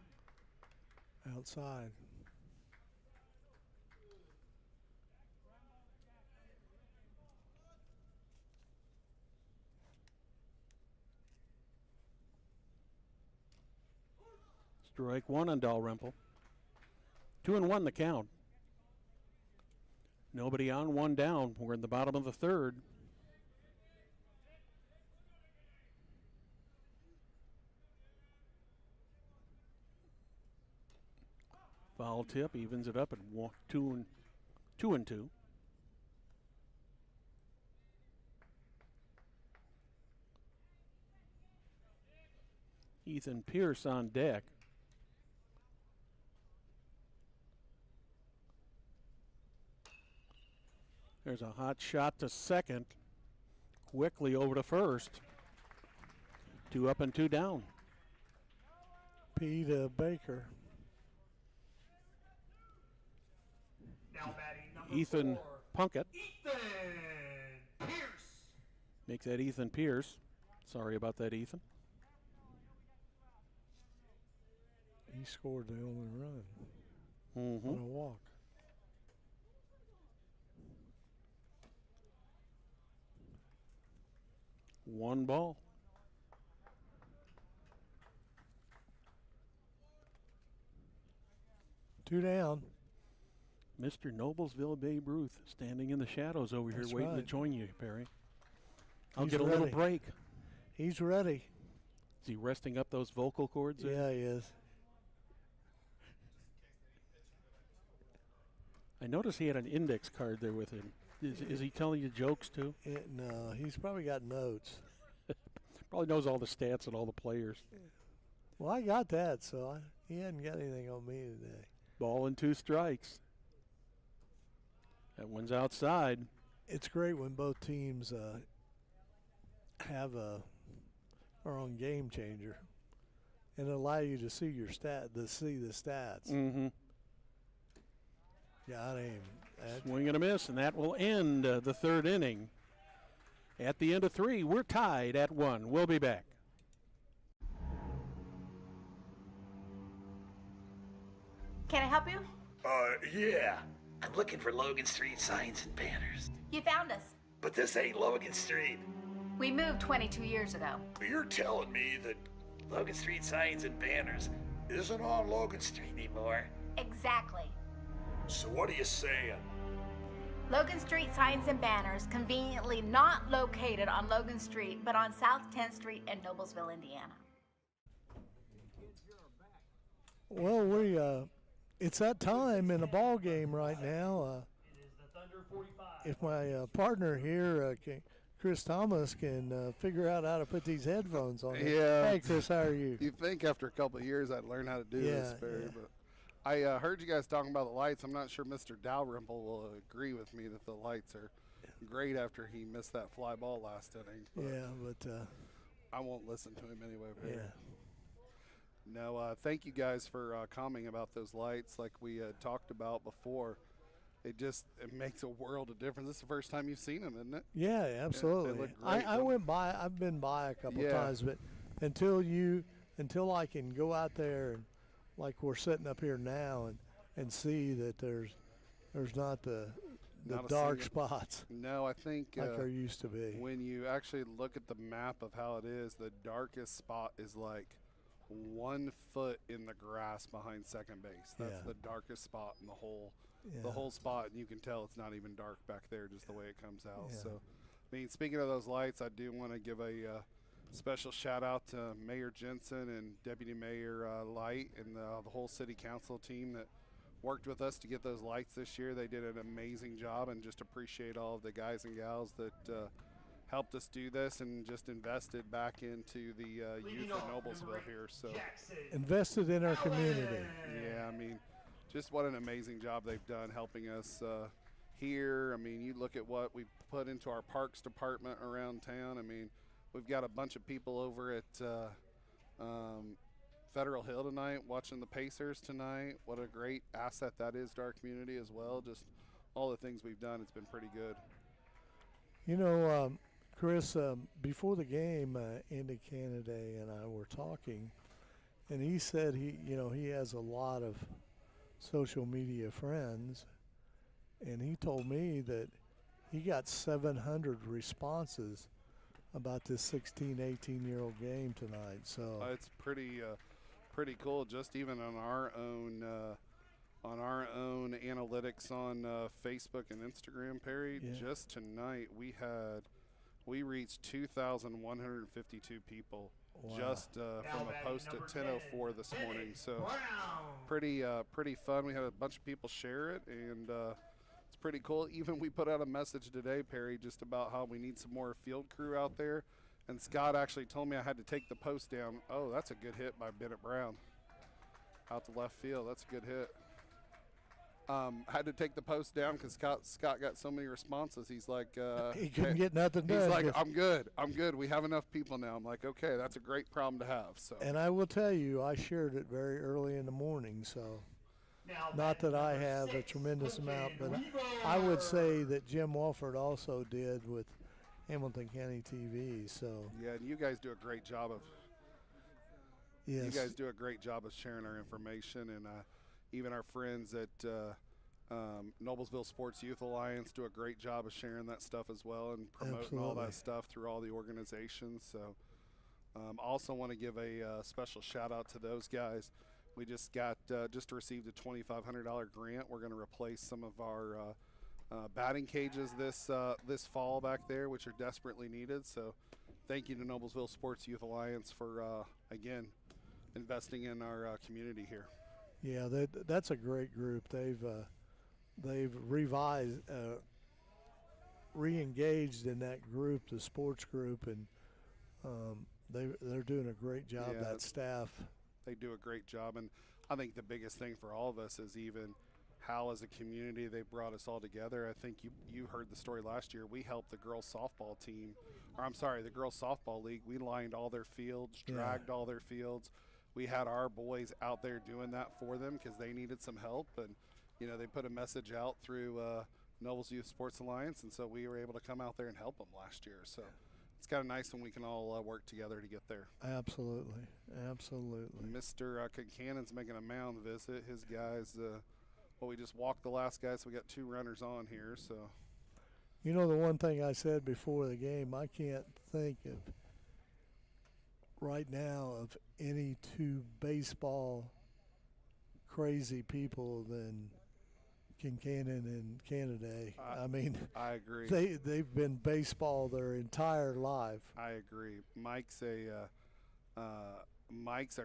Outside. Strike 1 on Dalrymple. 2-1 the count. Nobody on, 1 down. We're in the bottom of the 3rd. Foul tip evens it up at 2-2. Ethan Pierce on deck. There's a hot shot to second. Quickly over to first. 2 up and 2 down. Pete Baker. Now batting number Ethan 4, Puckett. Ethan Pierce. Makes that Ethan Pierce. Sorry about that, Ethan. He scored the only run Mm-hmm. on a walk. One ball. Two down. Mr. Noblesville Babe Ruth standing in the shadows over here That's waiting to right. join you, Perry. I'll He's get a little ready. break. He's ready. Is he resting up those vocal cords there? Yeah, he is. I noticed he had an index card there with him. Is he telling you jokes too? No, he's probably got notes. Probably knows all the stats and all the players. Well, I got that, so he hadn't got anything on me today. Ball and 2 strikes. That one's outside. It's great when both teams are on game changer and allow you to see the stats. Mm-hmm. Got him. Swing and a miss, and that will end the 3rd inning. At the end of 3, we're tied at 1. We'll be back. Can I help you? Yeah. I'm looking for Logan Street signs and banners. You found us. But this ain't Logan Street. We moved 22 years ago. You're telling me that Logan Street signs and banners isn't on Logan Street anymore? Exactly. So what are you saying? Logan Street signs and banners, conveniently not located on Logan Street, but on South 10th Street in Noblesville, Indiana. Well, it's that time in the ball game right now. It is the Thunder 45. If my partner here, Chris Thomas, can figure out how to put these headphones on. Yeah. Hey, Chris, how are you? You think after a couple of years I'd learn how to do this, Barry, yeah. but I heard you guys talking about the lights. I'm not sure Mr. Dalrymple will agree with me that the lights are great after he missed that fly ball last inning. But Yeah, but I won't listen to him anyway, Barry. yeah. No, thank you guys for commenting about those lights like we had talked about before. It makes a world of difference. This is the first time you've seen them, isn't it? Yeah, absolutely. look great, I don't went by. I've been by a couple Yeah. of times, but until I can go out there and like we're sitting up here now and see that there's not the Not a dark single- spots No, I think like there used to be. when you actually look at the map of how it is, the darkest spot is like 1 foot in the grass behind second base. That's Yeah. the darkest spot in the whole Yeah. spot, and you can tell it's not even dark back there just the way it comes out. Yeah. So, I mean, speaking of those lights, I do want to give a special shout out to Mayor Jensen and Deputy Mayor Light and the whole city council team that worked with us to get those lights this year. They did an amazing job, and just appreciate all of the guys and gals that helped us do this and just invested back into the youth of Noblesville here. So, Invested in our community. yeah, I mean, just what an amazing job they've done helping us here. I mean, you look at what we put into our parks department around town. I mean, we've got a bunch of people over at Federal Hill tonight watching the Pacers tonight. What a great asset that is to our community as well. Just all the things we've done, it's been pretty good. You know, Chris, before the game, Andy Canaday and I were talking, and he said he has a lot of social media friends, and he told me that he got 700 responses about this 16, 18-year-old game tonight. So It's pretty cool. Just even on our own analytics on Facebook and Instagram, Perry. Yeah. Just tonight we reached 2,152 people. Wow. Just from a post at 10:04 this morning. So pretty fun. We had a bunch of people share it, and it's pretty cool. Even we put out a message today, Perry, just about how we need some more field crew out there. And Scott actually told me I had to take the post down. Oh, that's a good hit by Bennett Brown. Out to left field. That's a good hit. I had to take the post down because Scott got so many responses. He's like, he couldn't get nothing done. he's like, I'm good. We have enough people now. I'm like, okay, that's a great problem to have. So. And I will tell you, I shared it very early in the morning, so not that I have a tremendous amount, but I would say that Jim Walford also did with Hamilton County TV. So Yeah, and you guys do a great job of yes, you guys do a great job of sharing our information, and even our friends at Noblesville Sports Youth Alliance do a great job of sharing that stuff as well and promoting all Absolutely. that stuff through all the organizations. So also want to give a special shout out to those guys. We just received a $2,500 grant. We're going to replace some of our batting cages this fall back there, which are desperately needed. So thank you to Noblesville Sports Youth Alliance for, again, investing in our community here. yeah, that's a great group. They've re-engaged in that group, the sports group, and they're doing a great job. Yeah. That staff. They do a great job, and I think the biggest thing for all of us is even how as a community they brought us all together. I think you heard the story last year. We helped the girls softball team, or I'm sorry, the girls softball league. We lined all their fields, dragged all their fields. We had our boys out there doing that for them because they needed some help, and they put a message out through Nobles Youth Sports Alliance, and so we were able to come out there and help them last year. So it's kind of nice when we can all work together to get there. Absolutely. Mr. Concannon's making a mound visit. His guys, we just walked the last guy, so we got 2 runners on here. So, The one thing I said before the game, I can't think of right now of any 2 baseball crazy people than Kincannon and Canada. I mean, I agree. They've been baseball their entire life. I agree. Mike's a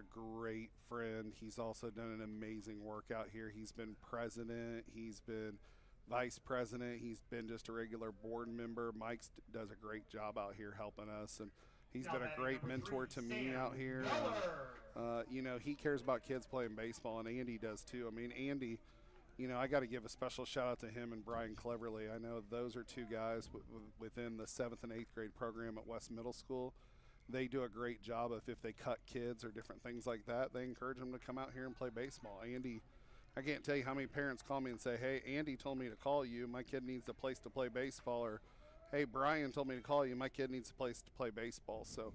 great friend. He's also done an amazing work out here. He's been president. He's been vice president. He's been just a regular board member. Mike does a great job out here helping us, and he's been a great mentor to me out here. He cares about kids playing baseball, and Andy does too. I mean, Andy, I got to give a special shout out to him and Brian Cleverly. I know those are 2 guys within the 7th and 8th grade program at West Middle School. They do a great job of if they cut kids or different things like that, they encourage them to come out here and play baseball. Andy, I can't tell you how many parents call me and say, hey, Andy told me to call you. My kid needs a place to play baseball. Or, hey, Brian told me to call you. My kid needs a place to play baseball. So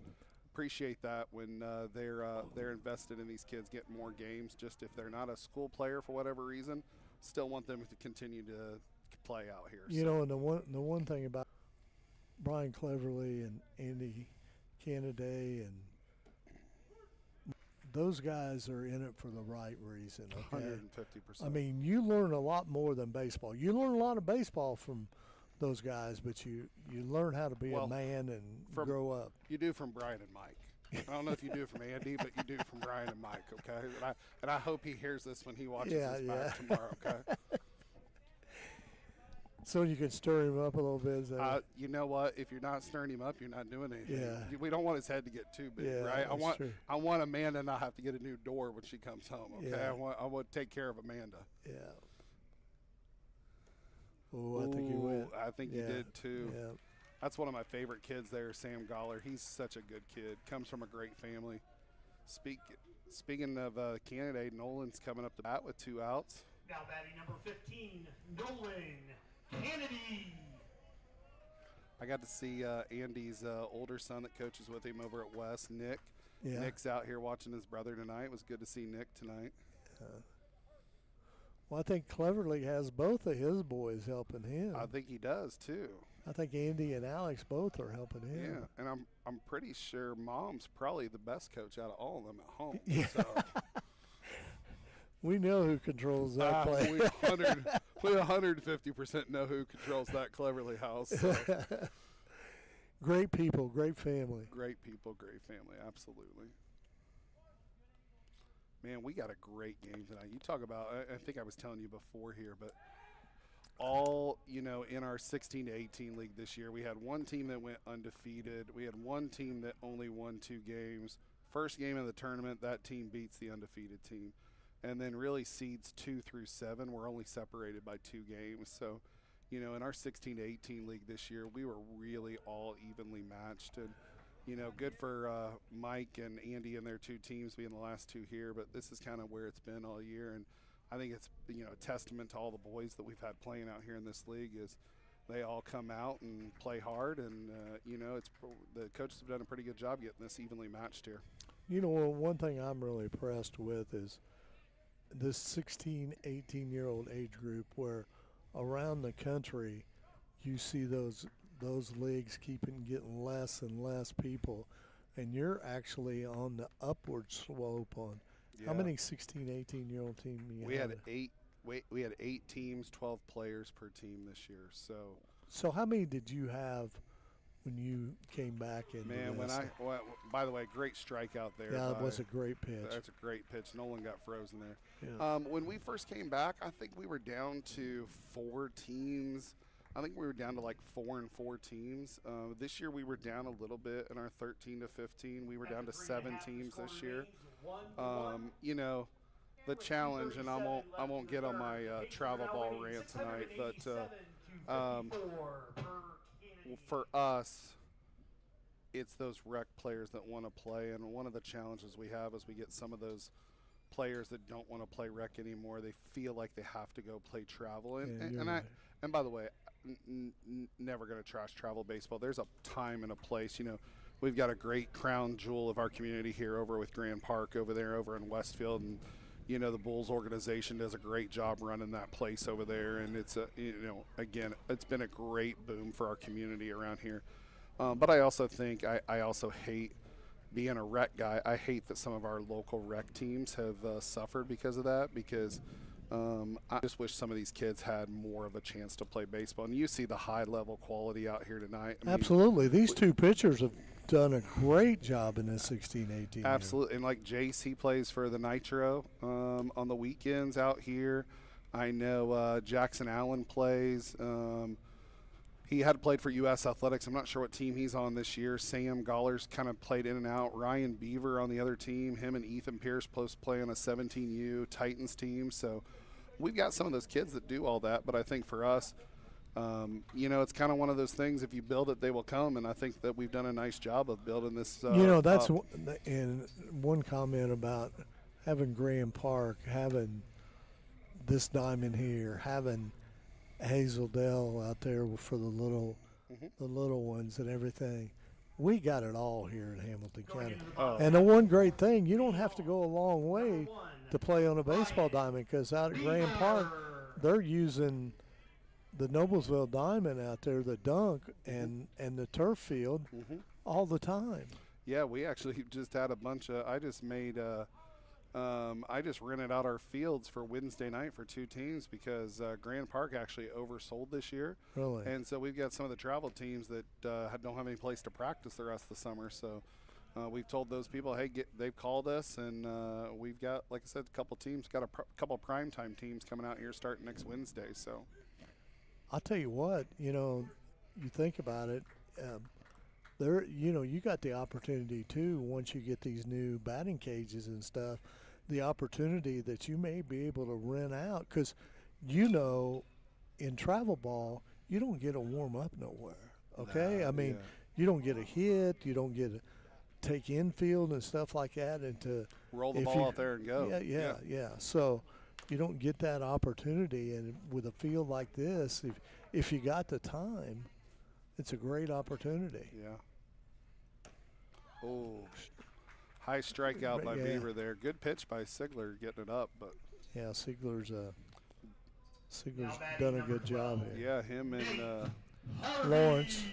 appreciate that when they're invested in these kids getting more games. Just if they're not a school player for whatever reason, still want them to continue to play out here. And the one thing about Brian Cleverly and Andy Canada, and those guys are in it for the right reason. Okay? 150%. I mean, you learn a lot more than baseball. You learn a lot of baseball from those guys, but you learn how to be a man and grow up. You do from Brian and Mike. I don't know if you do from Andy, but you do from Brian and Mike, okay? And I hope he hears this when he watches this back tomorrow, okay? So you can stir him up a little bit. You know what? If you're not stirring him up, you're not doing anything. Yeah. We don't want his head to get too big, right? I want Amanda not have to get a new door when she comes home, okay? Yeah. I want to take care of Amanda. Yeah. Oh, I think he went. I think he did too. Yeah. That's one of my favorite kids there, Sam Goller. He's such a good kid. Comes from a great family. Speaking of candidate, Nolan's coming up to bat with 2 outs. Now batting number 15, Nolan Kennedy. I got to see Andy's older son that coaches with him over at West, Nick. Yeah. Nick's out here watching his brother tonight. It was good to see Nick tonight. Well, I think Cleverly has both of his boys helping him. I think he does too. I think Andy and Alex both are helping him. Yeah, and I'm pretty sure Mom's probably the best coach out of all of them at home. Yeah. So. We know who controls that play. We 150% know who controls that Cleverly house. So. Great people, great family. Great people, great family, absolutely. Man, we got a great game tonight. You talk about, I think I was telling you before here, but all, in our 16 to 18 league this year, we had one team that went undefeated. We had one team that only won 2 games. First game of the tournament, that team beats the undefeated team. And then really seeds 2 through 7 were only separated by 2 games. So, in our 16 to 18 league this year, we were really all evenly matched. And, good for Mike and Andy and their 2 teams being the last 2 here. But this is kind of where it's been all year. And I think it's, a testament to all the boys that we've had playing out here in this league is they all come out and play hard, and the coaches have done a pretty good job getting this evenly matched here. You know, one thing I'm really impressed with is this 16, 18-year-old age group, where around the country you see those leagues getting less and less people, and you're actually on the upward slope on how many 16, 18-year-old teams you We have? had eight. We had 8 teams, 12 players per team this year. So how many did you have when you came back in? Man, by the way, great strikeout there. Yeah, it was a great pitch. That's a great pitch. Nolan got frozen there. Yeah. When we first came back, I think we were down to 4 teams. I think we were down to like 4 and 4 teams. This year we were down a little bit in our 13 to 15. We were down to 7 teams this year. The challenge, and I won't get on my travel ball rant tonight, but for us, it's those rec players that want to play, and one of the challenges we have is we get some of those players that don't want to play rec anymore. They feel like they have to go play travel, and by the way, never going to trash travel baseball. There's a time and a place. We've got a great crown jewel of our community here over with Grand Park over in Westfield, and the Bulls organization does a great job running that place over there, and it's again, it's been a great boom for our community around here. But I also think I also hate being a rec guy. I hate that some of our local rec teams have suffered because of that, because I just wish some of these kids had more of a chance to play baseball. And you see the high level quality out here tonight. Absolutely. These two pitchers have done a great job in this 16-18. Absolutely. And like Jace, he plays for the Nitro on the weekends out here. I know Jackson Allen plays. He had played for U.S. Athletics. I'm not sure what team he's on this year. Sam Goller's kind of played in and out. Ryan Beaver on the other team. Him and Ethan Pierce both play on a 17U Titans team. So we've got some of those kids that do all that. But I think for us, it's kind of one of those things. If you build it, they will come. And I think that we've done a nice job of building this. That's and one comment about having Graham Park, having this diamond here, having Hazeldale out there for the little ones and everything. We got it all here in Hamilton County. And the one great thing, you don't have to go a long way to play on a baseball diamond, because out at Graham Park, they're using the Noblesville diamond out there, the dunk and the turf field all the time. Yeah, we actually just had a bunch of. I just rented out our fields for Wednesday night for 2 teams because Grand Park actually oversold this year. Really? And so we've got some of the travel teams that don't have any place to practice the rest of the summer. So we've told those people, hey, they've called us, and we've got, like I said, a couple teams, got a couple primetime teams coming out here starting next Wednesday. So I'll tell you what, you think about it, you got the opportunity too, once you get these new batting cages and stuff, the opportunity that you may be able to rent out, because in travel ball you don't get a warm up nowhere. Okay, you don't get a hit, you don't get a take infield and stuff like that, and to roll the ball out there and go. Yeah. So you don't get that opportunity, and with a field like this, if you got the time, it's a great opportunity. Yeah. Oh, high strikeout by Beaver there. Good pitch by Sigler getting it up, but yeah, Sigler's done a good job here. Yeah, him and Lawrence.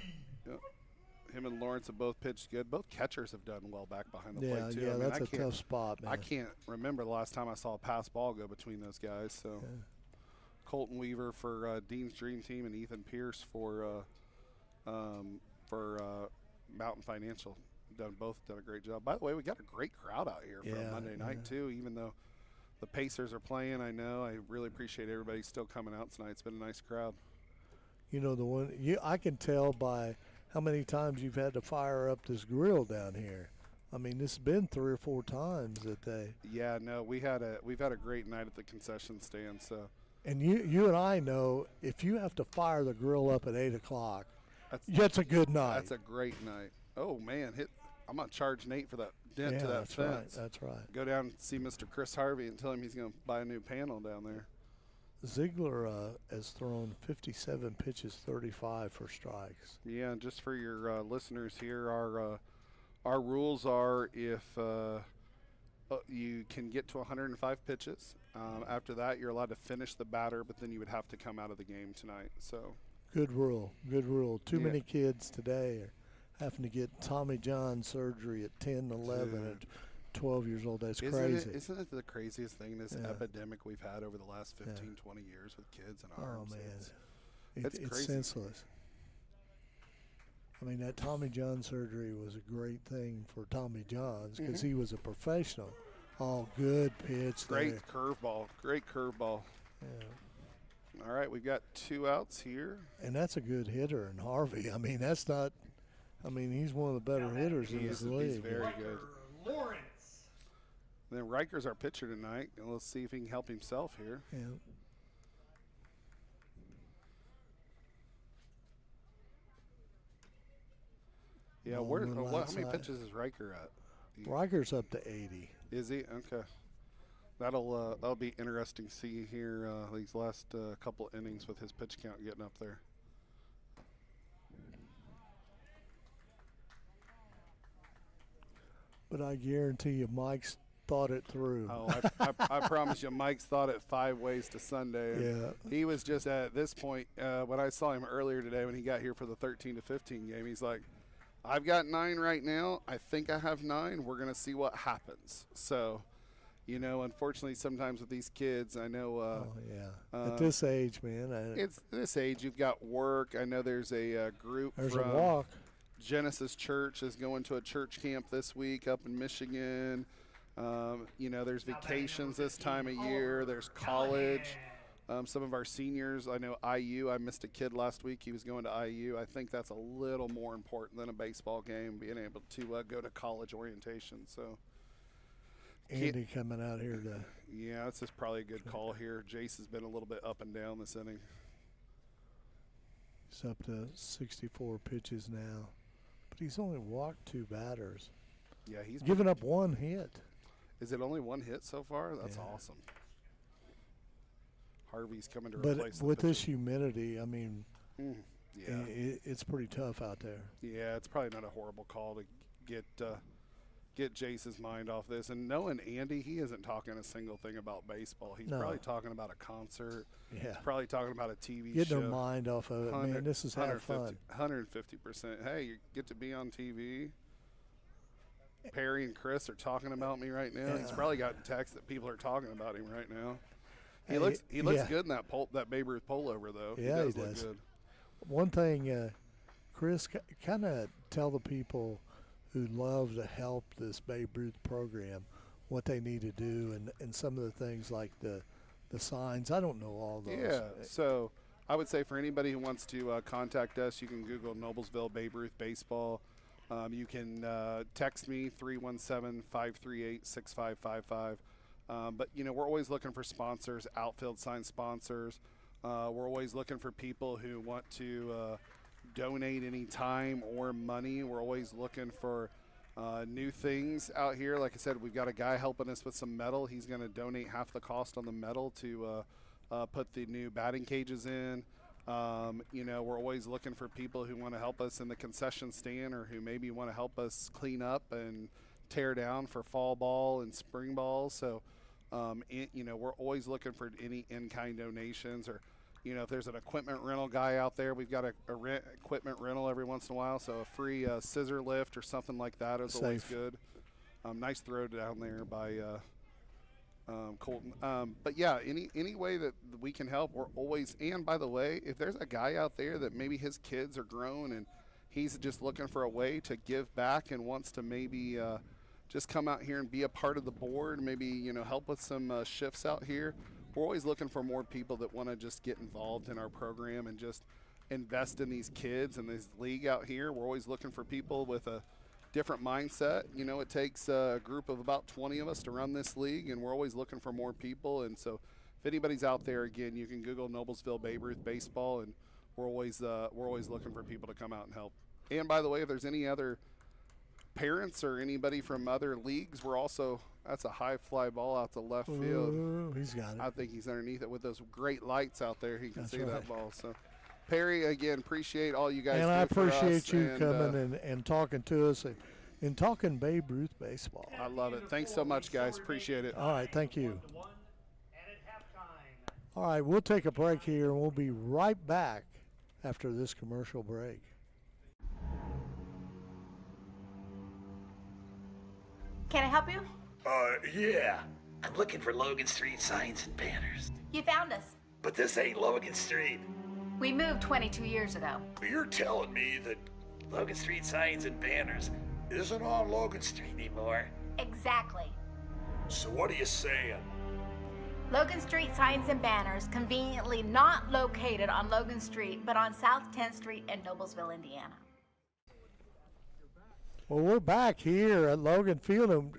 Him and Lawrence have both pitched good. Both catchers have done well back behind the plate too. Yeah, that's a tough spot, man. I can't remember the last time I saw a pass ball go between those guys. So Colton Weaver for Dean's Dream Team and Ethan Pierce for Mountain Financial. Both done a great job. By the way, we got a great crowd out here for a Monday night too, even though the Pacers are playing. I know. I really appreciate everybody still coming out tonight. It's been a nice crowd. I can tell by how many times you've had to fire up this grill down here. I mean, this has been 3 or 4 times that they. Yeah, no, we've had a great night at the concession stand. So. And you and I know, if you have to fire the grill up at 8 o'clock, that's a good night. That's a great night. Oh man, I'm gonna charge Nate for that dent to that fence. That's right. Go down and see Mr. Chris Harvey and tell him he's gonna buy a new panel down there. Ziegler has thrown 57 pitches, 35 for strikes. Yeah, and just for your listeners here, our rules are if you can get to 105 pitches. After that, you're allowed to finish the batter, but then you would have to come out of the game tonight. So Good rule. Good rule. Too Yeah. many kids today are having to get Tommy John surgery at 10, 11, Dude. and 12 years old. That's isn't crazy. isn't it the craziest thing, this Yeah. epidemic we've had over the last 15, Yeah. 20 years with kids and Oh, arms? man. It's It's crazy. senseless. I mean, that Tommy John surgery was a great thing for Tommy Johns because he was a professional. Oh, good pitch Great there. curveball. Great curveball. Yeah. All right, we've got 2 outs here. And that's a good hitter in Harvey. I mean, that's not – I mean, he's one of the better hitters in this league. He's very good. Lawrence. Then Riker's our pitcher tonight, and let's see if he can help himself here. Yeah. Yeah, Ball on the how many outside. pitches is Riker at? Riker's up to 80. Is he? Okay. That'll be interesting to see here these last couple innings with his pitch count getting up there. But I guarantee you Mike's thought it through. Oh, I promise you, Mike's thought it 5 ways to Sunday. And Yeah. He was just at this point, when I saw him earlier today when he got here for the 13 to 15 game, he's like, I've got 9 right now. I think I have 9. We're going to see what happens. So, you know, unfortunately, sometimes with these kids, I know Oh, yeah. At this age, man. it's this age. You've got work. I know there's a group There's from a walk. Genesis Church is going to a church camp this week up in Michigan. You know, there's vacations this time of year. There's college. Some of our seniors, I know IU. I missed a kid last week. He was going to IU. I think that's a little more important than a baseball game, being able to go to college orientation. So, Andy coming out here to yeah, this is probably a good call here. Jace has been a little bit up and down this inning. – he's up to 64 pitches now. But he's only walked 2 batters. Yeah, he's Given up 1 hit. Is it only 1 hit so far? That's Yeah. awesome. Harvey's coming to But replace with the this pitcher. humidity, I mean, Yeah. it's pretty tough out there. Yeah, it's probably not a horrible call to get Jace's mind off this. And knowing Andy, he isn't talking a single thing about baseball. He's No. probably talking about a concert. Yeah. Probably talking about a TV Getting show. their mind off of it. Man, this is half fun. 150%. Hey, you get to be on TV. Perry and Chris are talking about me right now. He's Yeah. probably gotten texts that people are talking about him right now. He Hey, looks yeah. good in that Babe Ruth pullover though. Yeah, he look does. good. One thing, Chris, kind of tell the people who love to help this Babe Ruth program what they need to do and some of the things like the signs. I don't know all those. Yeah. So I would say for anybody who wants to contact us, you can Google Noblesville Babe Ruth Baseball. You can text me 317-538-6555. But, you know, we're always looking for sponsors, outfield sign sponsors. We're always looking for people who want to donate any time or money. We're always looking for new things out here. Like I said, we've got a guy helping us with some metal. He's going to donate half the cost on the metal to put the new batting cages in. You know, we're always looking for people who want to help us in the concession stand or who maybe want to help us clean up and tear down for fall ball and spring ball. So, you know, we're always looking for any in-kind donations or, you know, if there's an equipment rental guy out there, we've got a equipment rental every once in a while. So a free scissor lift or something like that is always Safe. good. Nice throw down there by Colton. But yeah, any way that we can help, we're always. And by the way, if there's a guy out there that maybe his kids are grown and he's just looking for a way to give back and wants to maybe just come out here and be a part of the board, maybe, you know, help with some shifts out here. We're always looking for more people that want to just get involved in our program and just invest in these kids and this league out here. We're always looking for people with a different mindset. You know, it takes a group of about 20 of us to run this league, and we're always looking for more people. And so if anybody's out there, again, you can Google Noblesville Babe Ruth Baseball, and we're always looking for people to come out and help. And by the way, if there's any other parents or anybody from other leagues, we're also, that's a high fly ball out to left field. Ooh, he's got it. I think he's underneath it with those great lights out there. He can That's see right. that ball. So, Perry, again, appreciate all you guys And do I for us, appreciate you and, coming and talking to us and talking Babe Ruth baseball. I love it. Thanks so much, guys. Appreciate it. All right, thank you. 1-1, and at halftime. All right, we'll take a break here, and we'll be right back after this commercial break. Can I help you? Yeah. I'm looking for Logan Street signs and banners. You found us. But this ain't Logan Street. We moved 22 years ago. You're telling me that Logan Street signs and banners isn't on Logan Street anymore? Exactly. So what are you saying? Logan Street signs and banners, conveniently not located on Logan Street, but on South 10th Street in Noblesville, Indiana. Well, we're back here at Logan Field, and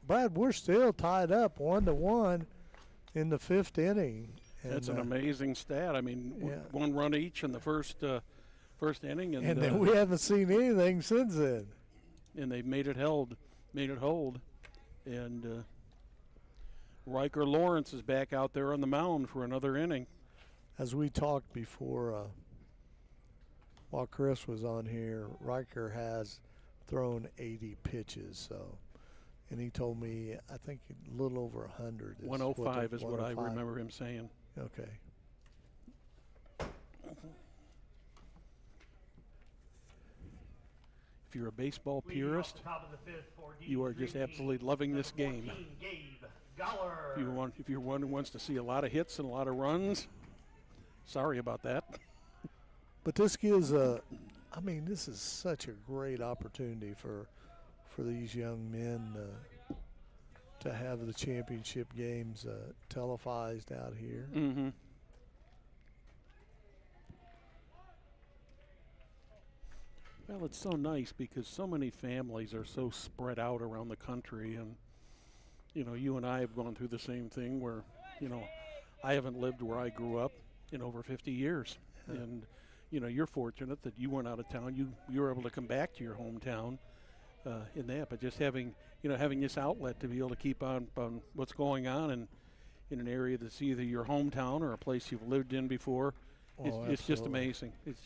Brad, we're still tied up 1-1 in the 5th inning. And, That's an amazing stat. I mean, yeah. one run each in the first inning, and then we haven't seen anything since then. And they made it hold, and Riker Lawrence is back out there on the mound for another inning. As we talked before, while Chris was on here, Riker has thrown 80 pitches, and he told me, I think a little over 100. 105 is what I 105. remember him saying. Okay. If you're a baseball Leading off purist, the top of the 5th for you are just D3, absolutely loving this number game. 14, Gabe Goller. If you're one who wants to see a lot of hits and a lot of runs, sorry about that. But this gives this is such a great opportunity for these young men to have the championship games televised out here. Mm-hmm. Well, it's so nice because so many families are so spread out around the country, and you and I have gone through the same thing where, I haven't lived where I grew up in over 50 years. Yeah. And, you're fortunate that you went out of town. You were able to come back to your hometown in that. But just having this outlet to be able to keep on what's going on in an area that's either your hometown or a place you've lived in before, it's just amazing. It's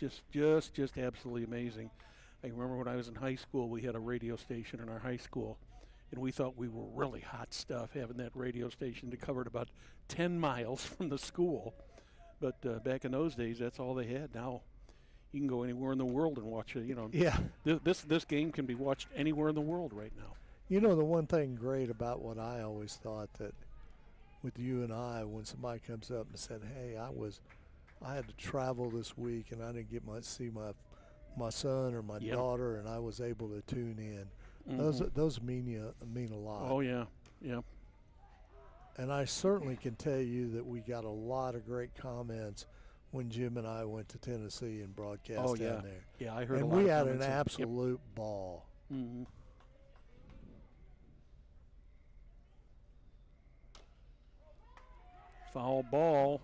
just absolutely amazing. I remember when I was in high school, we had a radio station in our high school, and we thought we were really hot stuff having that radio station that covered about 10 miles from the school. But back in those days, that's all they had. Now you can go anywhere in the world and watch it. Yeah. This game can be watched anywhere in the world right now. The one thing great about what I always thought that with you and I, when somebody comes up and said, hey, I had to travel this week and I didn't get see my son or my daughter, and I was able to tune in. Mm-hmm. Those mean a lot. Oh, yeah. And I certainly can tell you that we got a lot of great comments when Jim and I went to Tennessee and broadcast down there. Yeah, I heard and a lot we of had an comments. absolute ball. Mm-hmm. Foul ball.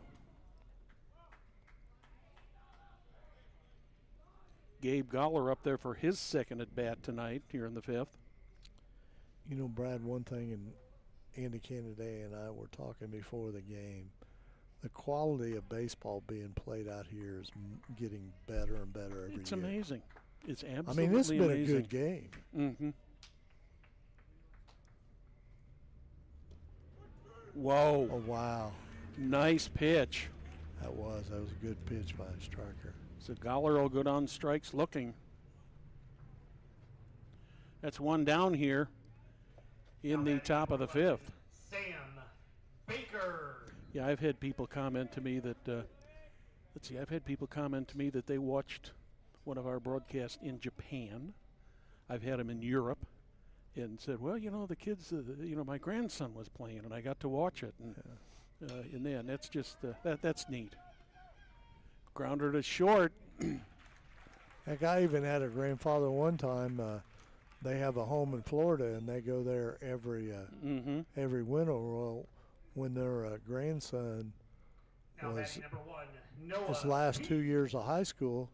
Gabe Goller up there for his second at bat tonight here in the 5th. Brad, one thing, and Andy Kennedy and I were talking before the game, the quality of baseball being played out here is getting better and better every year. It's amazing. It's absolutely it's been amazing. a good game. Mm-hmm. Whoa. Oh, wow. Nice pitch. That was a good pitch by a striker. So Goller will go down strikes looking. That's one down here in the top of the 5th. Sam Baker. Yeah, I've had people comment to me that, they watched one of our broadcasts in Japan. I've had them in Europe and said, well, the kids, my grandson was playing and I got to watch it. And that's just, that's neat. Grounder to short. Heck, I even had a grandfather one time. They have a home in Florida, and they go there every winter. Well, when their grandson was his last 2 years of high school,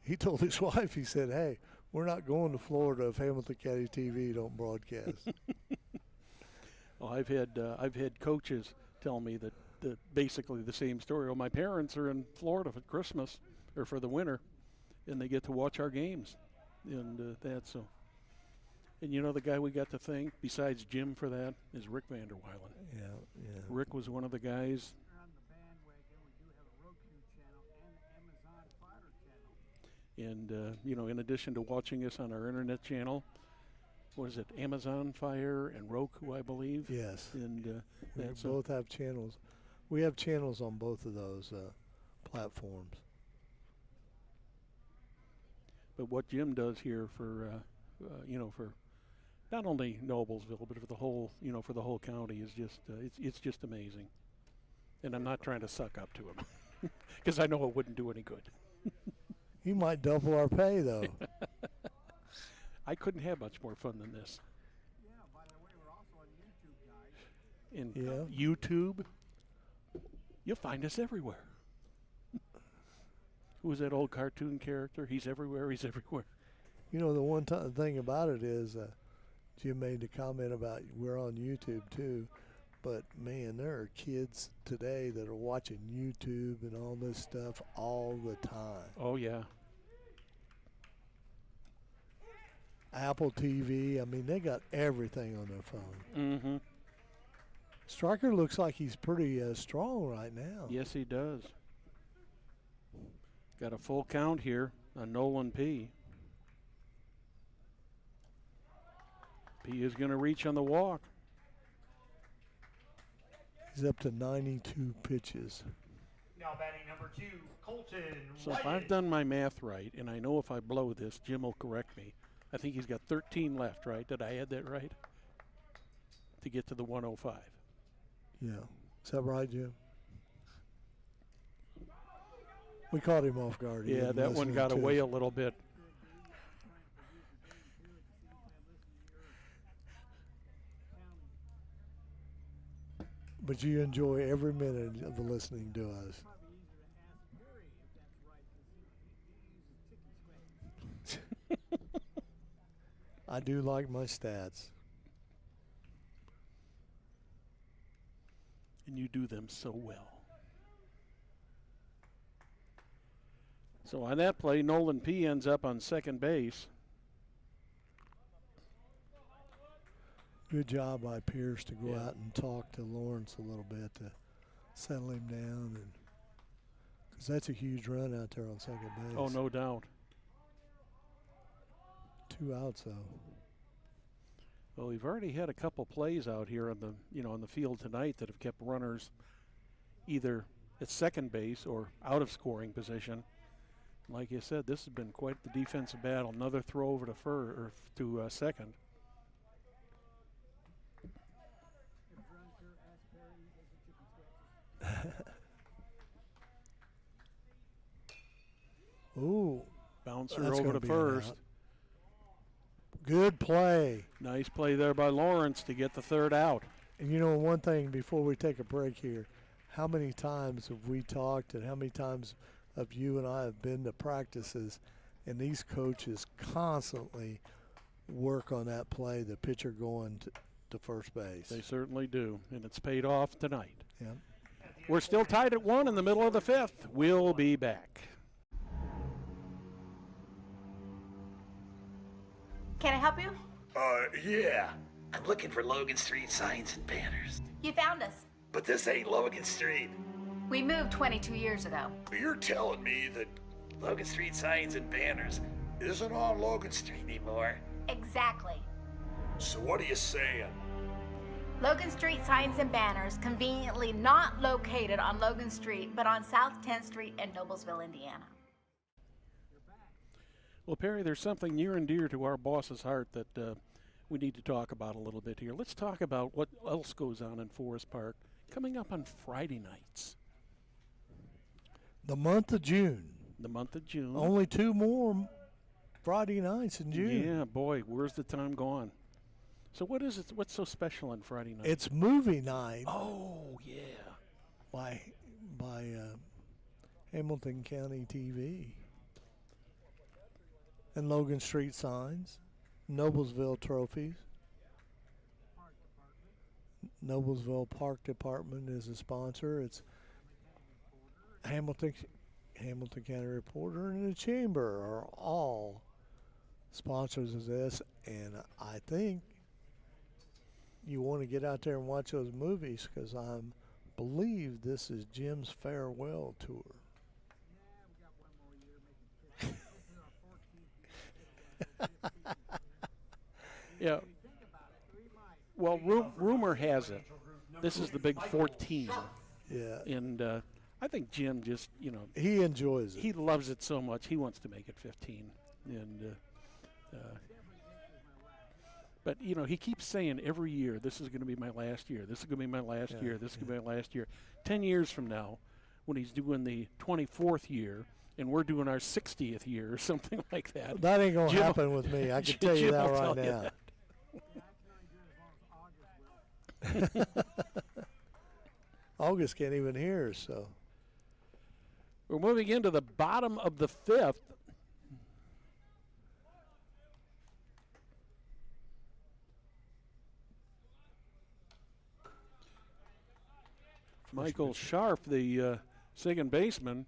he told his wife, he said, hey, We're not going to Florida if Hamilton County TV don't broadcast. Well, I've had coaches tell me that basically the same story. Well, my parents are in Florida for Christmas or for the winter, and they get to watch our games, and that's so. And you know, the guy we got to thank besides Jim for that is Rick Vanderweilen. Yeah. Rick was one of the guys. We're on the bandwagon. We do have a Roku channel and an Amazon Fire channel. And, you know, in addition to watching us on our internet channel, what is it, Amazon Fire and Roku, I believe? Yes. And We that's both have channels. We have channels on both of those platforms. But what Jim does here for, you know, for not only Noblesville, but for the whole, you know, for the whole county is just, it's just amazing. And I'm not trying to suck up to him because I know it wouldn't do any good. He might double our pay, though. I couldn't have much more fun than this. Yeah, by the way, we're also on YouTube, guys. In YouTube, you'll find us everywhere. Who was that old cartoon character? He's everywhere, he's everywhere. You know, the one thing about it is Jim made the comment about we're on YouTube, too. But, man, there are kids today that are watching YouTube and all this stuff all the time. Oh, yeah. Apple TV. I mean, they got everything on their phone. Mm-hmm. Stryker looks like he's pretty strong right now. Yes, he does. Got a full count here on Nolan P. P is going to reach on the walk. He's up to 92 pitches. Now batting number 2, Colton. So if I've done my math right, and I know if I blow this, Jim will correct me. I think he's got 13 left, right? Did I add that right? To get to the 105. Yeah. Is that right, Jim? We caught him off guard. He Yeah, wasn't that one listening got to away us. a little bit. But you enjoy every minute of listening to us. I do like my stats. And you do them so well. So on that play, Nolan P ends up on second base. Good job by Pierce to go out and talk to Lawrence a little bit to settle him down, and because that's a huge run out there on second base. Oh, no doubt. 2 outs though. Well, we've already had a couple plays out here on the, you know, on the field tonight that have kept runners either at second base or out of scoring position. Like you said, this has been quite the defensive battle. Another throw over to second. Ooh, bouncer that's over gonna to be an first. out. Good play. Nice play there by Lawrence to get the third out. And you know, one thing before we take a break here, how many times have we talked and how many times have you and I have been to practices, and these coaches constantly work on that play, the pitcher going to first base. They certainly do, and it's paid off tonight. Yeah. We're still tied at 1 in the middle of the 5th. We'll be back. Can I help you? Yeah. I'm looking for Logan Street signs and banners. You found us. But this ain't Logan Street. We moved 22 years ago. You're telling me that Logan Street signs and banners isn't on Logan Street anymore? Exactly. So what are you saying? Logan Street Signs and Banners, conveniently not located on Logan Street, but on South 10th Street in Noblesville, Indiana. Well, Perry, there's something near and dear to our boss's heart that we need to talk about a little bit here. Let's talk about what else goes on in Forest Park coming up on Friday nights. The month of June. The month of June. Only 2 more Friday nights in June. Yeah, boy, where's the time gone? So what is it? What's so special on Friday night? It's movie night. Oh, yeah. By Hamilton County TV. and Logan Street signs, Noblesville trophies. Noblesville Park Department is a sponsor. It's Hamilton County Reporter and the Chamber are all sponsors of this, and I think you want to get out there and watch those movies because I believe this is Jim's farewell tour. Yeah. Well, rumor has it this is the big 14. Yeah. And I think Jim just, he enjoys it. He loves it so much. He wants to make it 15. And but, he keeps saying every year, this is going to be my last year. This is going to be my last year. This is going to be my last year. 10 years from now, when he's doing the 24th year, and we're doing our 60th year or something like that. That ain't going to happen with me. I can tell you that right now. August can't even hear, so. We're moving into the bottom of the 5th. Michael Scharf, the second baseman,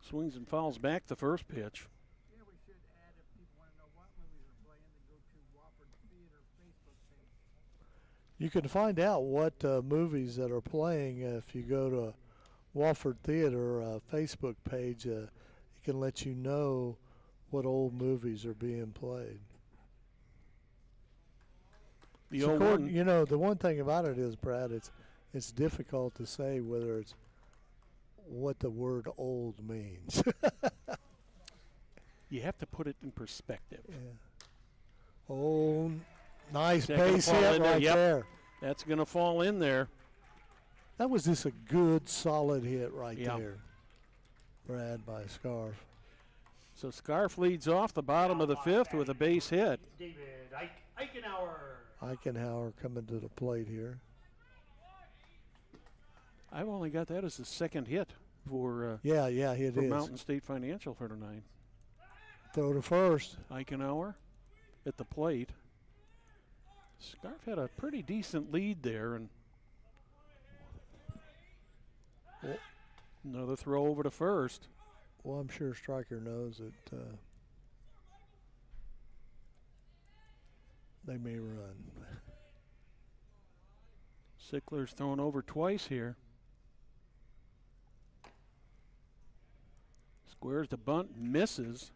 swings and fouls back the first pitch. Yeah, we should add, if people want to know what movies are playing, to go to Wofford Theater Facebook page. You can find out what movies that are playing if you go to Wofford Theater Facebook page. It can let you know what old movies are being played. The so old one. The one thing about it is, Brad, it's difficult to say whether it's what the word old means. You have to put it in perspective. Yeah. Oh, nice base hit right there. That's going to fall in there. That was just a good, solid hit right there, Brad, by Scarf. So Scarf leads off the bottom of the 5th with a base hit. David Eichenauer. Eichenauer coming to the plate here. I've only got that as the second hit for it is. Mountain State Financial for tonight. Throw to first. Eichenauer at the plate. Scarf had a pretty decent lead there, and another throw over to first. Well, I'm sure Stryker knows that they may run. Sickler's thrown over twice here. Squares the bunt, misses.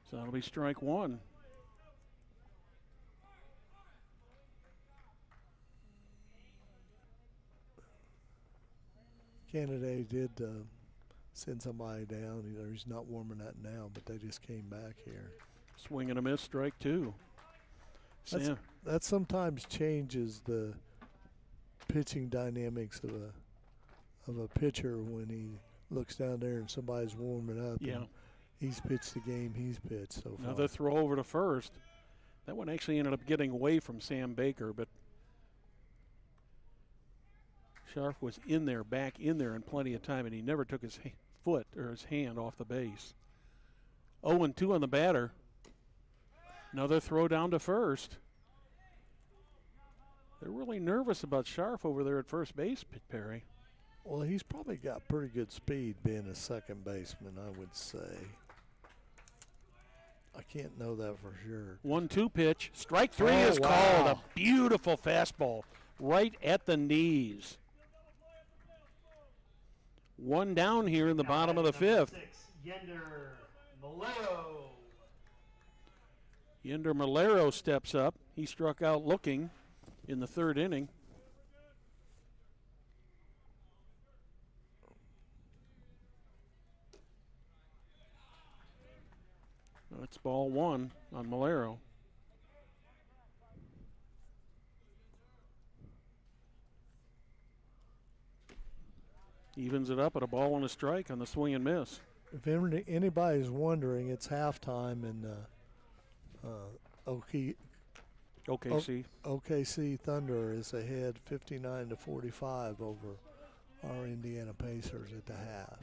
So that'll be strike one. Canada did send somebody down. He's not warming that now, but they just came back here. Swing and a miss, strike two. That sometimes changes the pitching dynamics of a pitcher when he looks down there and somebody's warming up. Yeah. He's pitched the game he's pitched so far. Another throw over to first. That one actually ended up getting away from Sam Baker, but Scharf was in there, back in there in plenty of time, and he never took his foot or his hand off the base. 0-2 on the batter. Another throw down to first. They're really nervous about Scharf over there at first base, Perry. Well, he's probably got pretty good speed being a second baseman, I would say. I can't know that for sure. 1-2 pitch. Strike three is called. A beautiful fastball right at the knees. One down here in the bottom of the 5th. Yender Malero steps up. He struck out looking in the 3rd inning. That's ball one on Malero. Evens it up at a ball and a strike on the swing and miss. If anybody's wondering, it's halftime in OKC. OKC Thunder is ahead 59-45 over our Indiana Pacers at the half.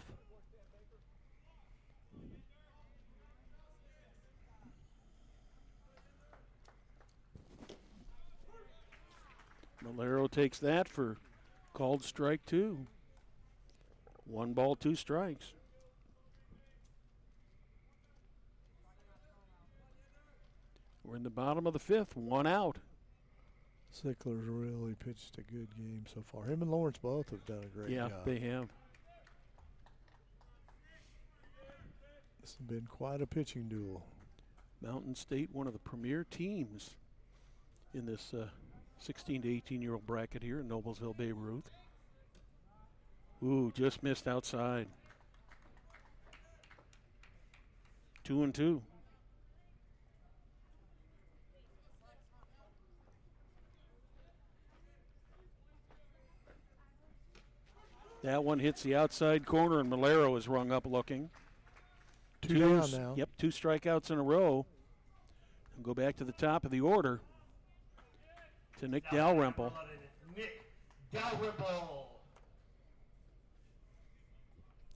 Malero takes that for called strike 2. 1 ball, 2 strikes. We're in the bottom of the 5th, 1 out. Sickler's really pitched a good game so far. Him and Lawrence both have done a great job. Yeah, they have. This has been quite a pitching duel. Mountain State, one of the premier teams in this 16 to 18-year-old bracket here in Noblesville, Babe Ruth. Ooh, just missed outside. 2-2. That one hits the outside corner, and Malero is rung up looking. Two down now. Yep, 2 strikeouts in a row. And go back to the top of the order to Nick Dalrymple. Nick Dalrymple.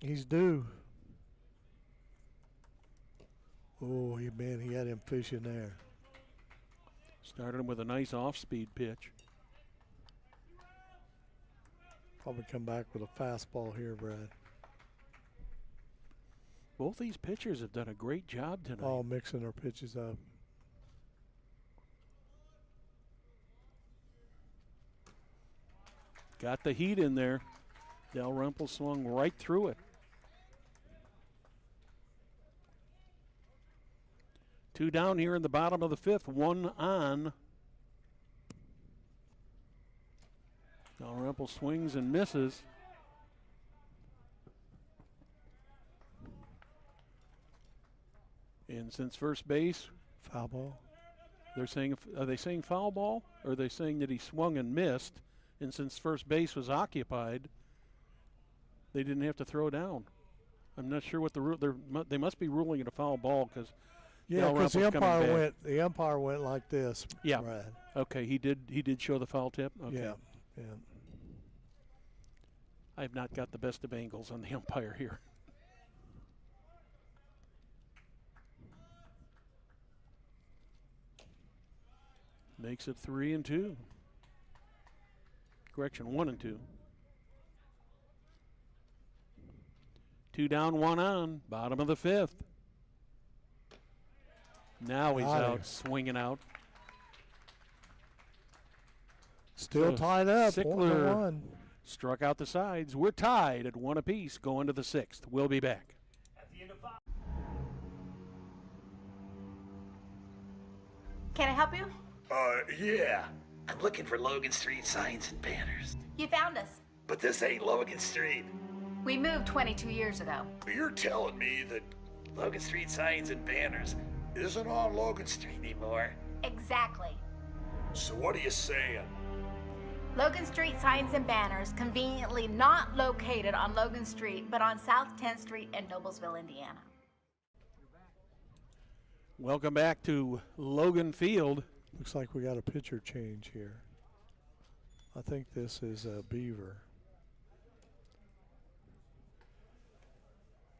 He's due. Oh, man, he had him fishing there. Started him with a nice off-speed pitch. Probably come back with a fastball here, Brad. Both these pitchers have done a great job tonight. All mixing their pitches up. Got the heat in there. Dalrymple swung right through it. 2 down here in the bottom of the 5th, 1 on. Dalrymple swings and misses. And since first base, Foul ball. they're saying, are they saying foul ball? Or are they saying that he swung and missed? And since first base was occupied, they didn't have to throw down. I'm not sure what the rule. They must be ruling it a foul ball because Yeah, because the umpire went like this. Yeah. Brad. Okay, he did show the foul tip. Okay. Yeah. Yeah. I've not got the best of angles on the umpire here. Makes it 3-2. Correction, 1-2. 2 down, 1 on. Bottom of the 5th. Now he's Got him. out, swinging out. Still So tied up. Sickler 1-1. struck out the sides. We're tied at 1 apiece going to the 6th. We'll be back. At the end of 5. Can I help you? Yeah. I'm looking for Logan Street signs and banners. You found us. But this ain't Logan Street. We moved 22 years ago. You're telling me that Logan Street signs and banners isn't on Logan Street anymore? Exactly. So what are you saying? Logan Street signs and banners, conveniently not located on Logan Street, but on South 10th Street in Noblesville, Indiana. Welcome back to Logan Field. Looks like we got a pitcher change here. I think this is Beaver.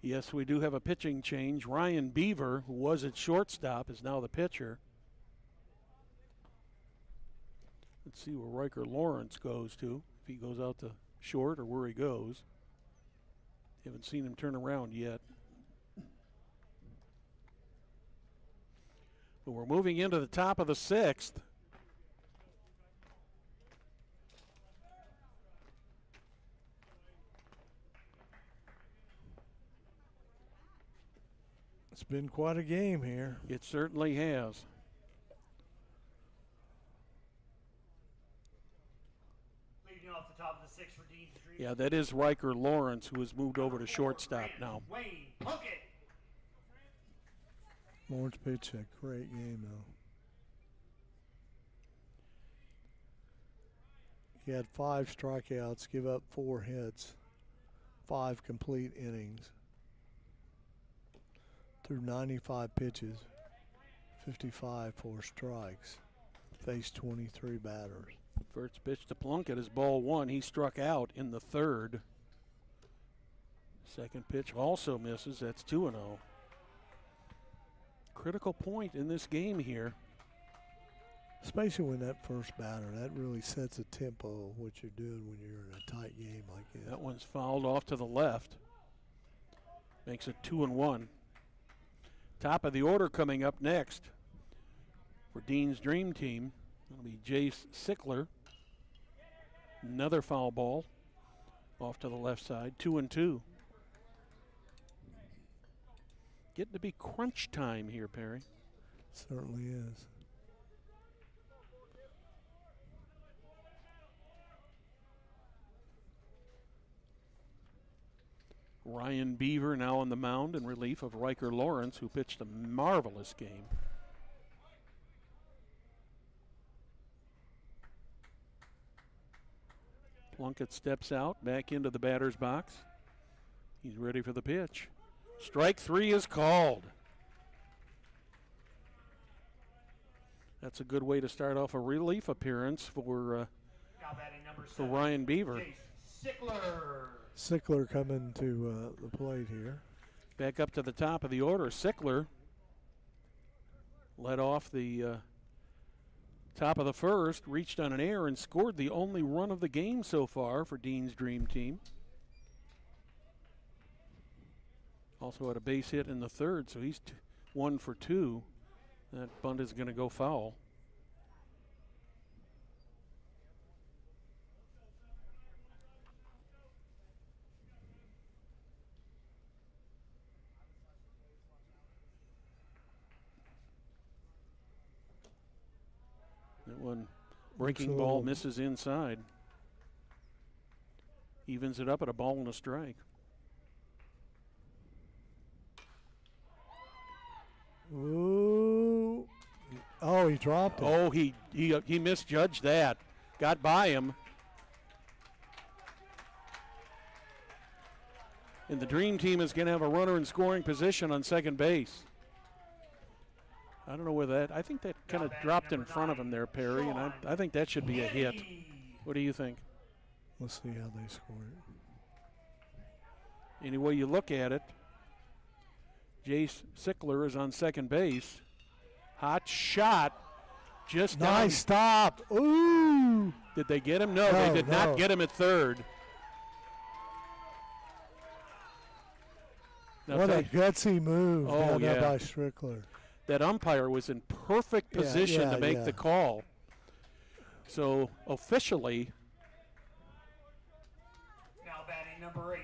Yes, we do have a pitching change. Ryan Beaver, who was at shortstop, is now the pitcher. Let's see where Riker Lawrence goes to, if he goes out to short or where he goes. Haven't seen him turn around yet. But we're moving into the top of the 6th. It's been quite a game here. It certainly has. Leading off the top of the 6th for Dean Street. Yeah, that is Riker Lawrence, who has moved over to shortstop now. Wayne Puckett. Lawrence pitched a great game, though. He had 5 strikeouts, give up 4 hits, 5 complete innings. Threw 95 pitches, 55 for strikes, faced 23 batters. First pitch to Plunkett is ball 1. He struck out in the 3rd. Second pitch also misses. That's 2-0. Critical point in this game here. especially when that first batter, that really sets a tempo of what you're doing when you're in a tight game like that. That one's fouled off to the left. Makes it 2-1. Top of the order coming up next for Dean's Dream Team. That'll be Jace Sickler. Another foul ball off to the left side, 2-2. Getting to be crunch time here, Perry. Certainly is. Ryan Beaver now on the mound in relief of Riker Lawrence, who pitched a marvelous game. Plunkett steps out, back into the batter's box. He's ready for the pitch. Strike 3 is called. That's a good way to start off a relief appearance for Ryan Beaver. Sickler coming to the plate here. Back up to the top of the order. Sickler led off the top of the first, reached on an error and scored the only run of the game so far for Dean's Dream Team. Also had a base hit in the third, so he's 1 for 2. That bunt is going to go foul. That one breaking ball misses inside. Evens it up at a ball and a strike. Ooh. Oh, he dropped it. Oh, he misjudged that. Got by him. And the Dream Team is going to have a runner in scoring position on second base. I don't know where that, I think that kind of dropped in front of him there, Perry, and I think that should be a hit. What do you think? Let's see how they score it. Any way you look at it, Jace Sickler is on second base. Hot shot. Just nice stop. Ooh. Did they get him? No, they did not get him at third. Now what a gutsy move down there by Strickler. That umpire was in perfect position to make the call. So officially, now batting number 8,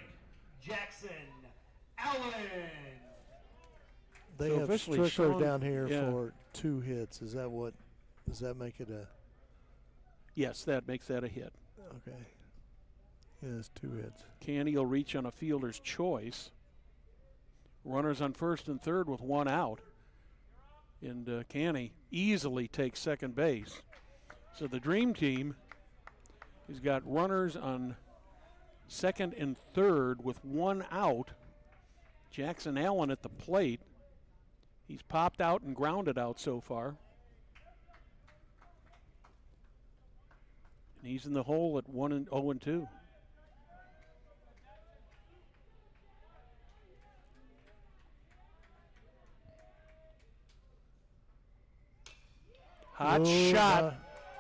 Jackson Allen. They so have Strickler down here for 2 hits. Is that what? Does that make it a? Yes, that makes that a hit. Okay. Yes, 2 hits. Canny will reach on a fielder's choice. Runners on first and third with 1 out. And Canny easily takes second base. So the Dream Team has got runners on second and third with 1 out. Jackson Allen at the plate. He's popped out and grounded out so far. And he's in the hole at 1-0-2. Hot shot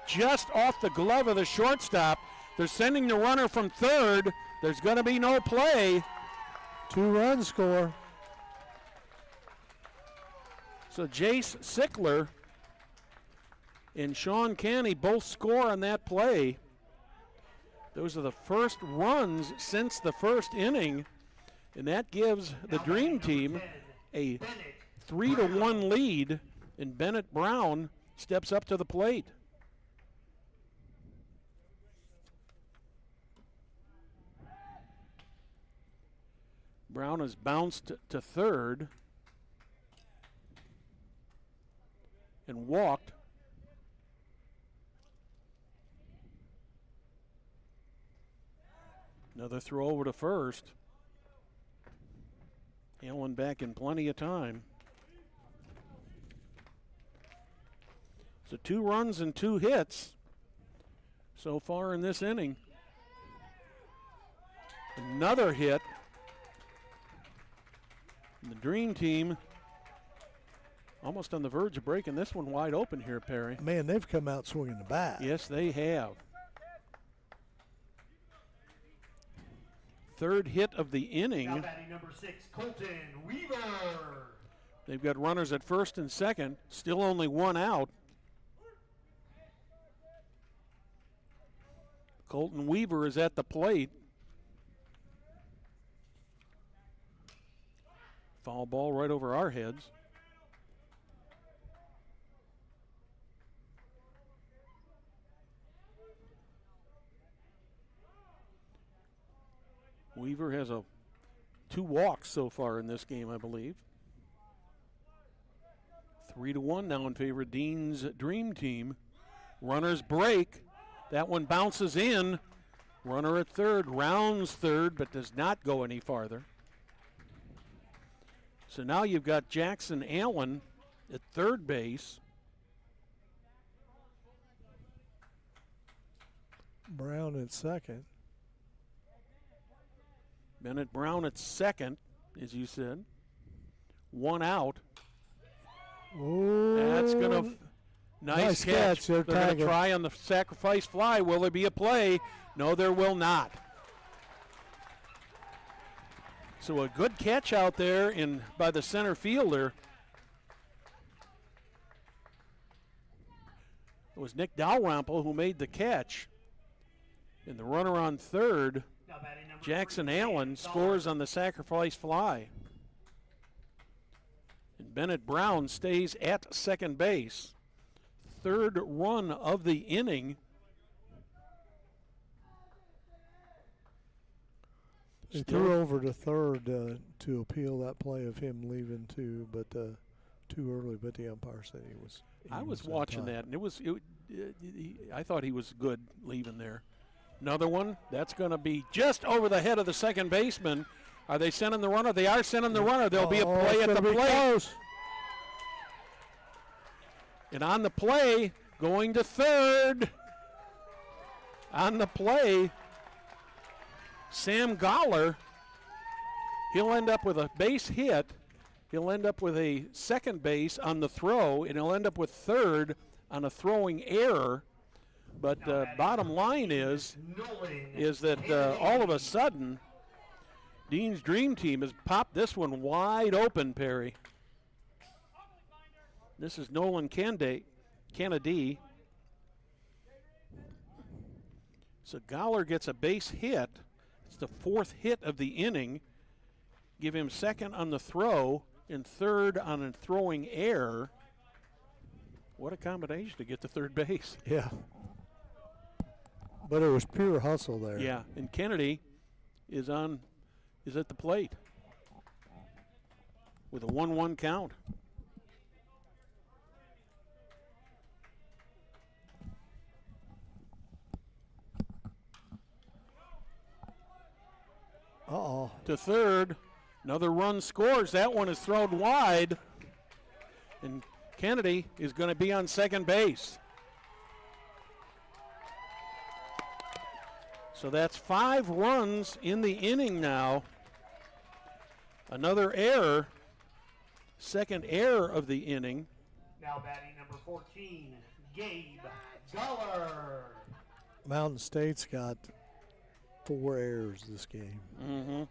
just off the glove of the shortstop. They're sending the runner from third. There's going to be no play. 2-run score. So Jace Sickler and Sean Canny both score on that play. Those are the first runs since the first inning, and that gives the Dream Team a 3-1 lead, and Bennett Brown steps up to the plate. Brown has bounced to third and walked. Another throw over to first. Allen back in plenty of time. So 2 runs and 2 hits so far in this inning. Another hit. And the Dream Team almost on the verge of breaking this one wide open here, Perry. Man, they've come out swinging the bat. Yes, they have. Third hit of the inning. Now batting number 6, Colton Weaver. They've got runners at first and second, still only one out. Colton Weaver is at the plate. Foul ball right over our heads. Weaver has 2 walks so far in this game, I believe. 3-1 now in favor of Dean's Dream Team. Runners break. That one bounces in. Runner at third, rounds third, but does not go any farther. So now you've got Jackson Allen at third base. Brown at second. Bennett Brown at second, as you said. 1 out. Ooh, That's going to nice catch. They're going to try on the sacrifice fly. Will there be a play? No, there will not. So a good catch out there by the center fielder. It was Nick Dalrymple who made the catch. And the runner on third, Jackson Allen, scores on the sacrifice fly. And Bennett Brown stays at second base. Third run of the inning. They threw over to third to appeal that play of him leaving too early, but the umpire said he was. I was watching that, and I thought he was good leaving there. Another one, that's going to be just over the head of the second baseman. Are they sending the runner? They are sending the runner. There'll be a play at the plate. Close. And on the play, going to third. On the play, Sam Goller. He'll end up with a base hit. He'll end up with a second base on the throw, and he'll end up with third on a throwing error. But bottom line is that all of a sudden, Dean's Dream Team has popped this one wide open, Perry. This is Nolan Kennedy. So Goller gets a base hit. It's the 4th hit of the inning. Give him second on the throw and third on a throwing error. What a combination to get to third base. Yeah. But it was pure hustle there. Yeah, and Kennedy is at the plate with a 1-1 count. Uh-oh. To third, another run scores. That one is thrown wide, and Kennedy is going to be on second base. So that's 5 runs in the inning now. Another error, second error of the inning. Now batting number 14, Gabe Goller. Mountain State's got 4 errors this game. Mm-hmm.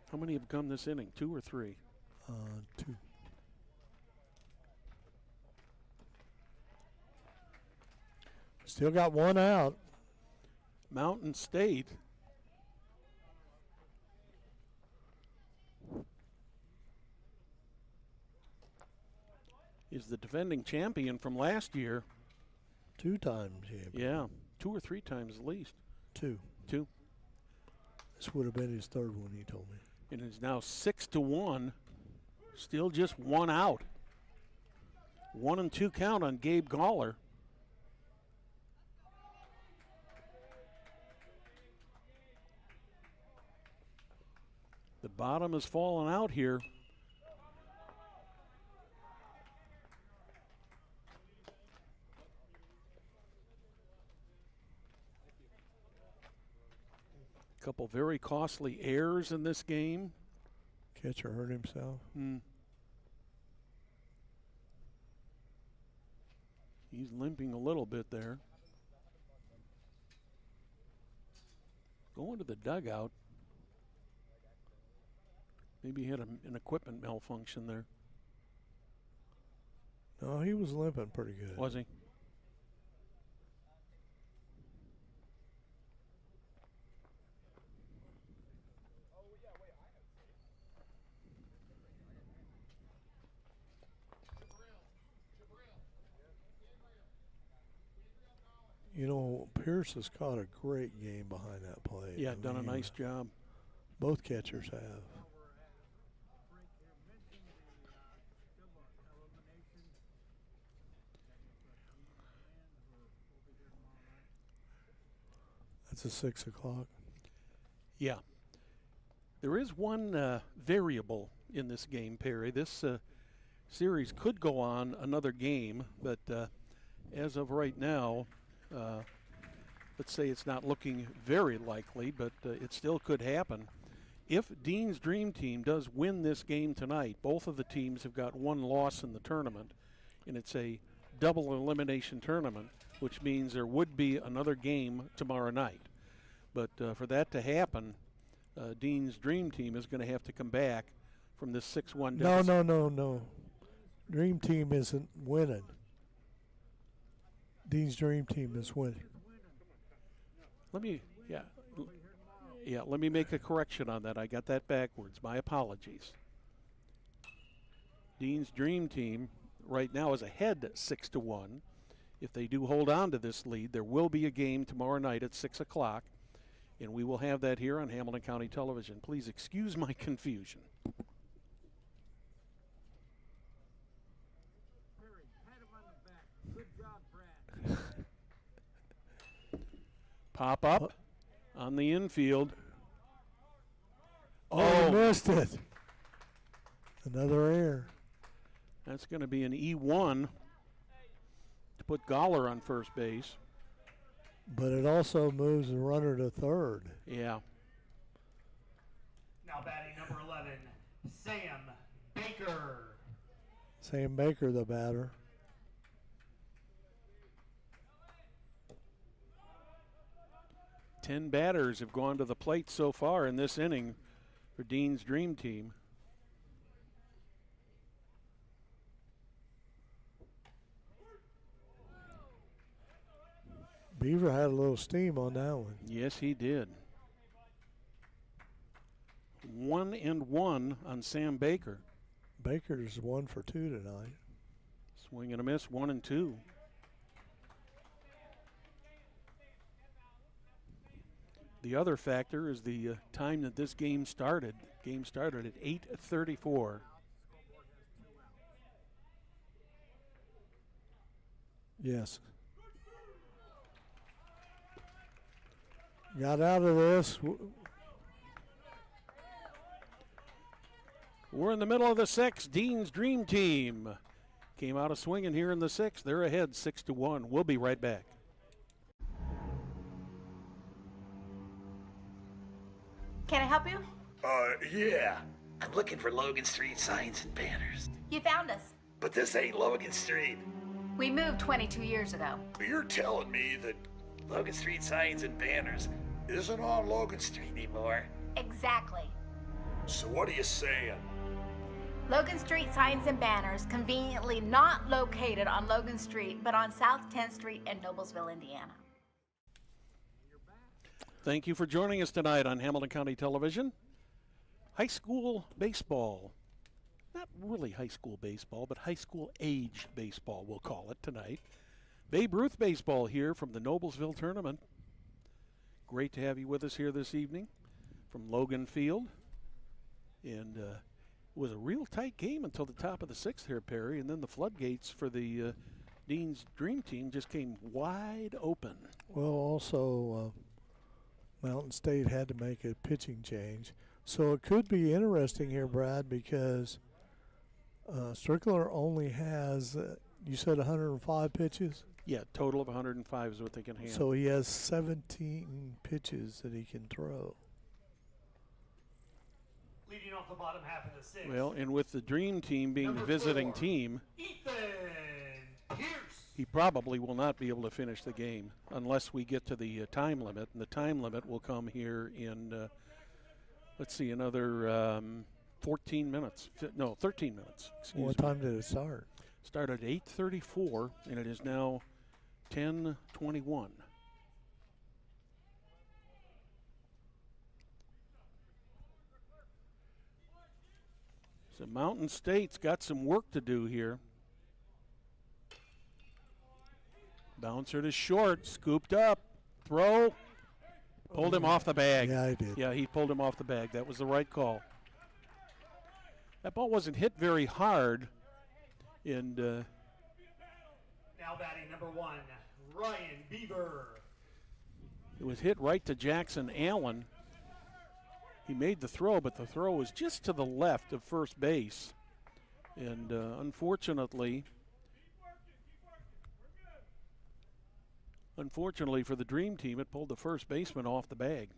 How many have come this inning? 2 or 3? 2. Still got 1 out. Mountain State is the defending champion from last year. 2-time champion. Yeah, 2 or 3 times at least. 2. 2. This would have been his 3rd one, he told me. And it's now 6-1. Still just 1 out. 1-2 count on Gabe Goller. The bottom has fallen out here. A couple very costly errors in this game. Catcher hurt himself. He's limping a little bit there. Going to the dugout. Maybe he had an equipment malfunction there. No, he was limping pretty good. Was he? You know, Pierce has caught a great game behind that plate. Yeah, I done a mean, nice job. Both catchers have. That's a 6 o'clock. Yeah. There is one variable in this game, Perry. This series could go on another game, but as of right now, let's say it's not looking very likely, but it still could happen. If Dean's Dream Team does win this game tonight, both of the teams have got one loss in the tournament, and it's a double elimination tournament, which means there would be another game tomorrow night. But for that to happen, Dean's Dream Team is going to have to come back from this 6-1 deficit. No. Dream Team isn't winning. Dean's Dream Team is winning. Let me make a correction on that. I got that backwards. My apologies. Dean's Dream Team right now is ahead 6-1. If they do hold on to this lead, there will be a game tomorrow night at 6 o'clock, and we will have that here on Hamilton County Television. Please excuse my confusion. Pop up on the infield. Oh, he missed it. Another error. That's going to be an E1 to put Goller on first base. But it also moves the runner to third. Yeah. Now batting number 11, Sam Baker. Sam Baker, the batter. Ten batters have gone to the plate so far in this inning for Dean's Dream Team. Beaver had a little steam on that one. Yes, he did. 1-1 on Sam Baker. Baker's 1 for 2 tonight. Swing and a miss, 1-2. The other factor is the time that this game started. Game started at 8:34. Yes. Got out of this. We're in the middle of the sixth. Dean's Dream Team came out of swinging here in the sixth. They're ahead 6-1. We'll be right back. Can I help you? Yeah. I'm looking for Logan Street signs and banners. You found us. But this ain't Logan Street. We moved 22 years ago. You're telling me that Logan Street signs and banners isn't on Logan Street anymore? Exactly. So what are you saying? Logan Street signs and banners, conveniently not located on Logan Street, but on South 10th Street in Noblesville, Indiana. Thank you for joining us tonight on Hamilton County Television. High school baseball. Not really high school baseball, but high school age baseball, we'll call it tonight. Babe Ruth baseball here from the Noblesville tournament. Great to have you with us here this evening from Logan Field. And it was a real tight game until the top of the sixth here, Perry, and then the floodgates for the Dean's Dream Team just came wide open. Well, also, Mountain State had to make a pitching change. So it could be interesting here, Brad, because Strickler only has, you said 105 pitches? Yeah, total of 105 is what they can handle. So he has 17 pitches that he can throw. Leading off the bottom half of the sixth. Well, and with the Dream Team being the visiting team, Ethan Pierce. he probably will not be able to finish the game unless we get to the time limit. And the time limit will come here in, let's see, another 14 minutes. No, 13 minutes. Excuse What me. time did it start? Started at 8:34, and it is now 10:21. So Mountain State's got some work to do here. Bouncer to short, scooped up, throw, pulled him off the bag. Yeah, he did. Yeah, he pulled him off the bag. That was the right call. That ball wasn't hit very hard, and Now batting number 1, Ryan Beaver. it was hit right to Jackson Allen. He made the throw, but the throw was just to the left of first base. And unfortunately for the Dream Team, it pulled the first baseman off the bag.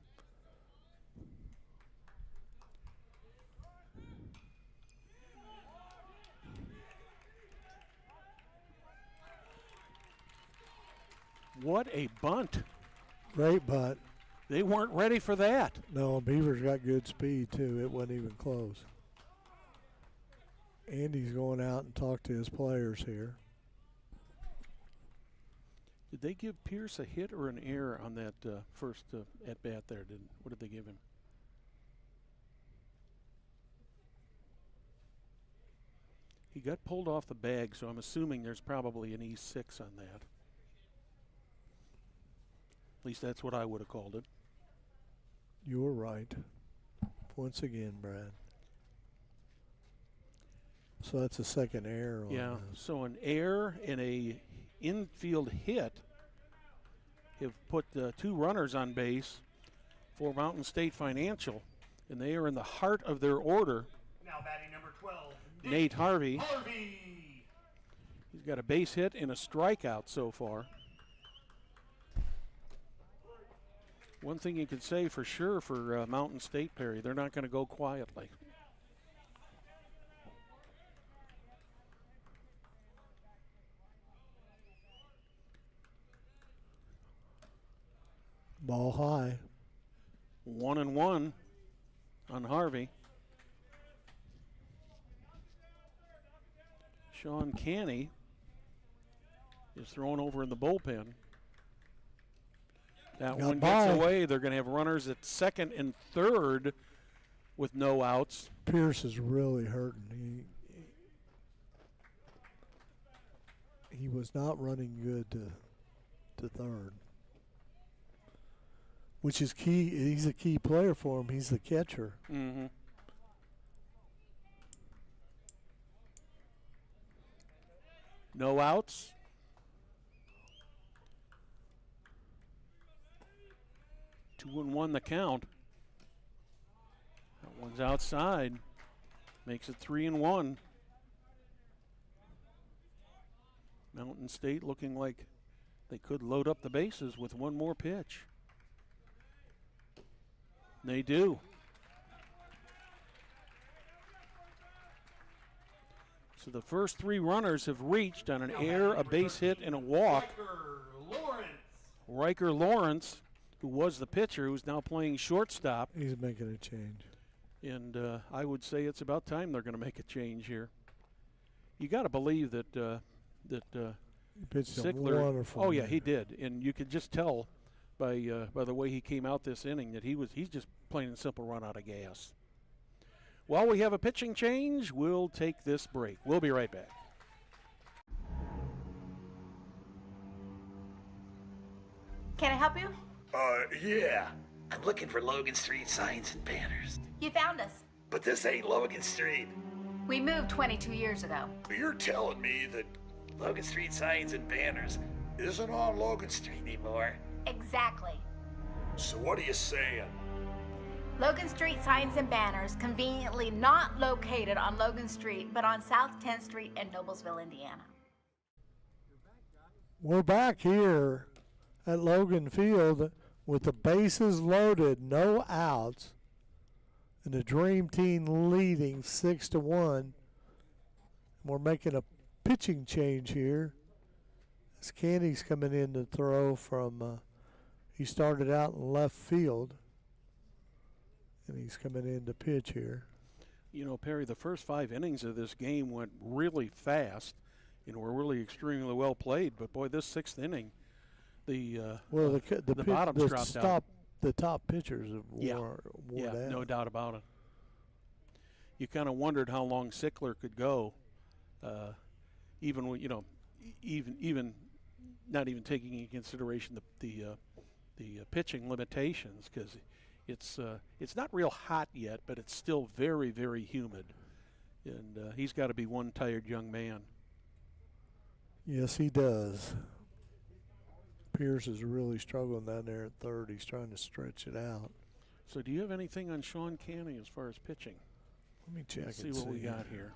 What a bunt. Great bunt. They weren't ready for that. No, Beaver's got good speed, too. It wasn't even close. Andy's going out and talk to his players here. Did they give Pierce a hit or an error on that first at-bat there? What did they give him? He got pulled off the bag, so I'm assuming there's probably an E6 on that. At least that's what I would have called it. You were right. Once again, Brad. So that's a second error on Yeah, this. so an error and a infield hit have put 2 runners on base for Mountain State Financial, and they are in the heart of their order. Now batting number 12, Nate Harvey. Harvey. He's got a base hit and a strikeout so far. One thing you could say for sure for Mountain State, Perry, they're not going to go quietly. Ball high. 1-1 on Harvey. Sean Canny is thrown over in the bullpen. That Got one by. gets away. They're going to have runners at second and third with no outs. Pierce is really hurting. He was not running good to third, which is key. He's a key player for him. He's the catcher. Mm-hmm. No outs. Two and one the count. That one's outside. Makes it 3-1. Mountain State looking like they could load up the bases with one more pitch. They do. So the first 3 runners have reached on an error, a base hit, and a walk. Riker Lawrence, who was the pitcher, who's now playing shortstop. He's making a change. And I would say it's about time they're going to make a change here. You got to believe that He pitched him Sickler. wonderful. Oh yeah, man. he did, and you could just tell by the way he came out this inning that he's just plain and simple run out of gas. While we have a pitching change, we'll take this break. We'll be right back. Can I help you? Yeah. I'm looking for Logan Street signs and banners. You found us. But this ain't Logan Street. We moved 22 years ago. You're telling me that Logan Street signs and banners isn't on Logan Street anymore? Exactly. So what are you saying? Logan Street signs and banners, conveniently not located on Logan Street, but on South 10th Street in Noblesville, Indiana. We're back here at Logan Field with the bases loaded, no outs, and the Dream Team leading 6-1. We're making a pitching change here Candy's coming in to throw from, he started out in left field, and he's coming in to pitch here. You know, Perry, the first 5 innings of this game went really fast and were really extremely well played. But, boy, this 6th inning, the bottoms dropped out. The top pitchers have wore down. No doubt about it. You kind of wondered how long Sickler could go, even when, even not even taking into consideration the pitching limitations, because it's not real hot yet, but it's still very, very humid, and he's got to be one tired young man. Yes, he does. Pierce is really struggling down there at third. He's trying to stretch it out. So do you have anything on Sean Canny as far as pitching? Let me check Let's and see what we got here.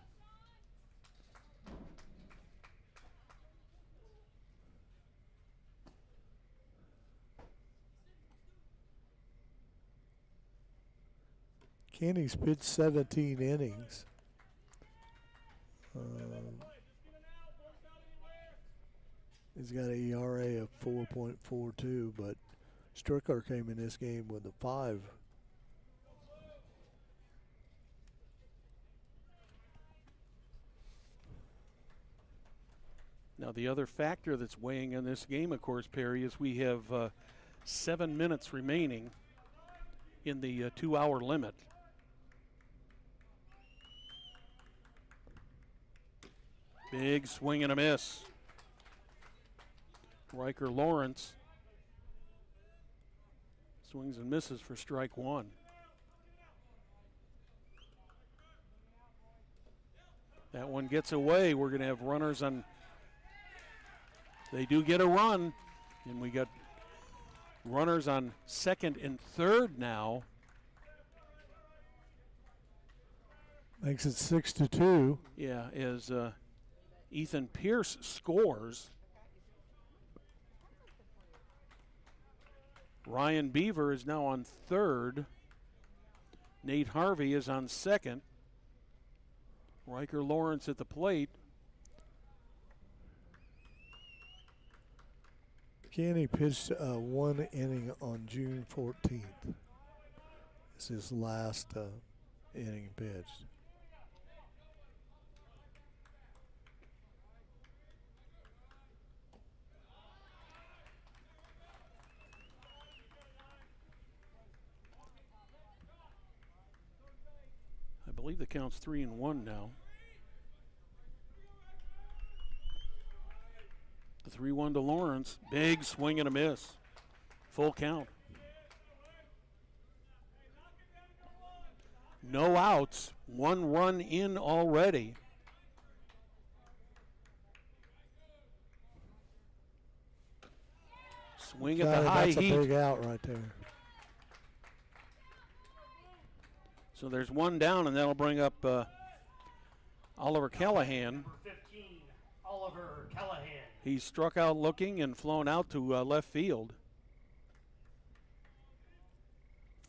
Kenny's pitched 17 innings. He's got an ERA of 4.42, but Strickler came in this game with a 5. Now, the other factor that's weighing in this game, of course, Perry, is we have 7 minutes remaining in the 2-hour limit. Big swing and a miss. Riker Lawrence swings and misses for strike 1. That one gets away. We're going to have runners on. They do get a run, and we got runners on second and third now. Makes it 6-2. Yeah, as Ethan Pierce scores. Ryan Beaver is now on third. Nate Harvey is on second. Riker Lawrence at the plate. Kenny pitched 1 inning on June 14th. It's his last inning pitched. I believe the count's 3-1 now. The 3-1 to Lawrence. Big swing and a miss. Full count. No outs. 1 run in already. Swing at the high heat. That's a big out right there. So there's one down, and that'll bring up Oliver Callahan. Number 15, Oliver Callahan. He's struck out looking and flown out to left field.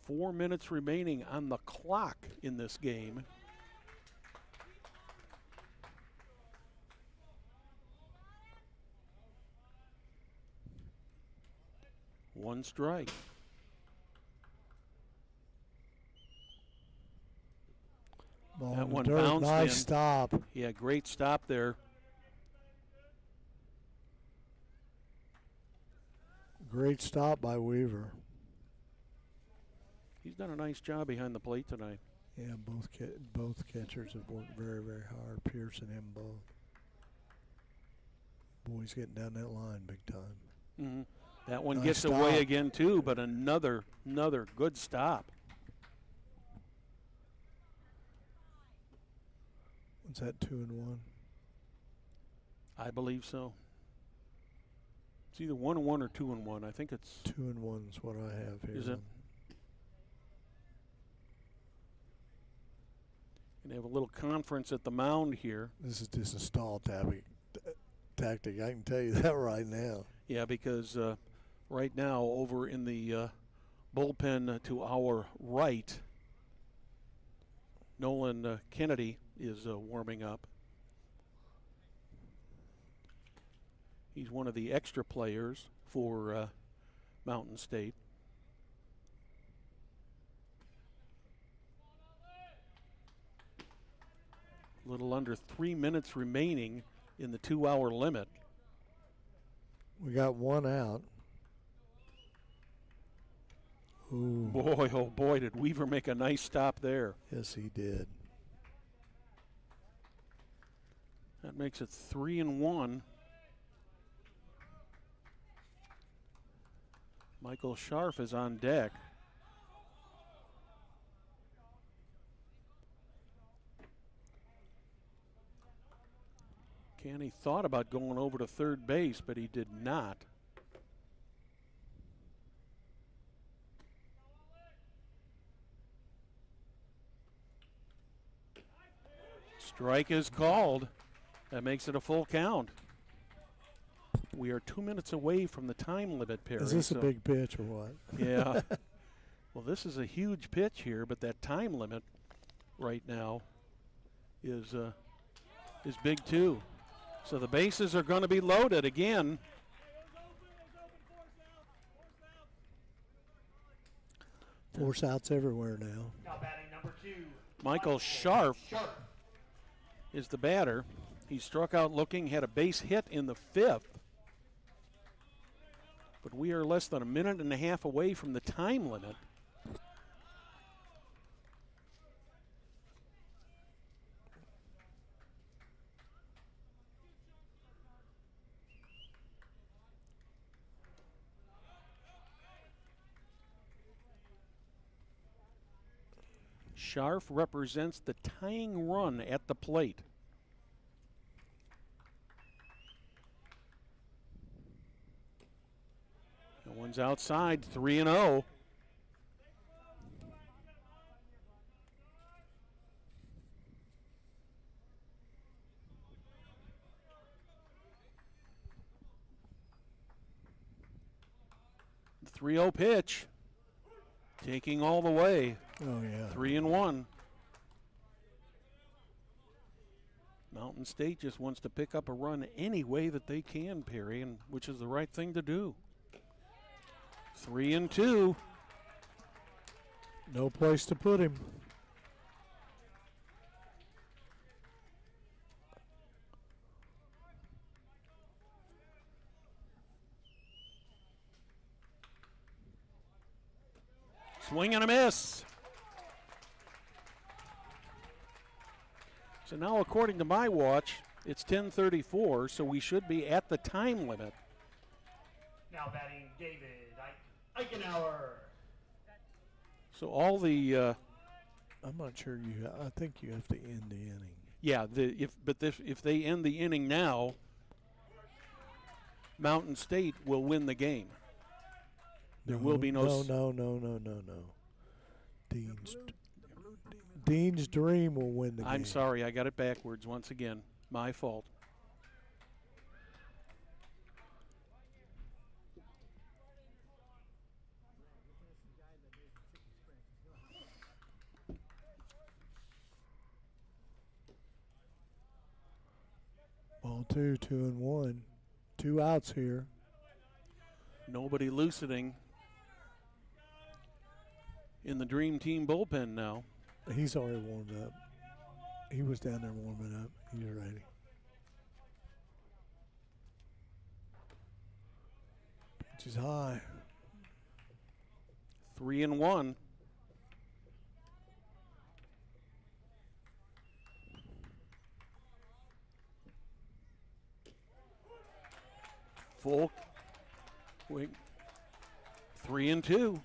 4 minutes remaining on the clock in this game. One strike. Ball That one dirt. bounced Nice in. stop. Yeah, great stop there. Great stop by Weaver. He's done a nice job behind the plate tonight. Yeah, both catchers have worked very, very hard. Pierce and him both. Boy's getting down that line big time. Mm-hmm. That one Nice gets stop. away again too, but another good stop. What's that, 2-1? I believe so. It's either 1-1 or 2-1. I think it's 2-1 is what I have here. Is it? Gonna have a little conference at the mound here. This is just a stall tactic. I can tell you that right now. Yeah, because right now over in the bullpen to our right, Nolan Kennedy is warming up. He's one of the extra players for Mountain State. A little under 3 minutes remaining in the 2-hour limit. We got one out. Ooh. Boy, oh boy, did Weaver make a nice stop there. Yes, he did. That makes it 3-1. Michael Scharf is on deck. Canny thought about going over to third base, but he did not. Strike is called. That makes it a full count. We are 2 minutes away from the time limit, Perry. Is this a big pitch or what? Yeah. Well, this is a huge pitch here, but that time limit right now is big too. So the bases are going to be loaded again. Force outs everywhere now. Now batting number 2. Michael Scharf is the batter. He struck out looking, had a base hit in the 5th. But we are less than a minute and a half away from the time limit. Scharf represents the tying run at the plate. The one's outside, 3-0. The 3-0 pitch, taking all the way. Oh, yeah. 3-1. Mountain State just wants to pick up a run any way that they can, Perry, and which is the right thing to do. 3-2. No place to put him. Swing and a miss. So now, according to my watch, it's 10:34, so we should be at the time limit. Now batting David Eichenauer. So all the I'm not sure I think you have to end the inning. yeah, if they end the inning now, Mountain State will win the game. There will be no. No. Dean's Dream will win the game. I'm sorry, I got it backwards once again. My fault. Ball 2, 2-1. 2 outs here. Nobody loosening in the Dream Team bullpen now. He's already warmed up. He was down there warming up. He's ready. Pitch is high. 3-1. Full. Wait. 3-2.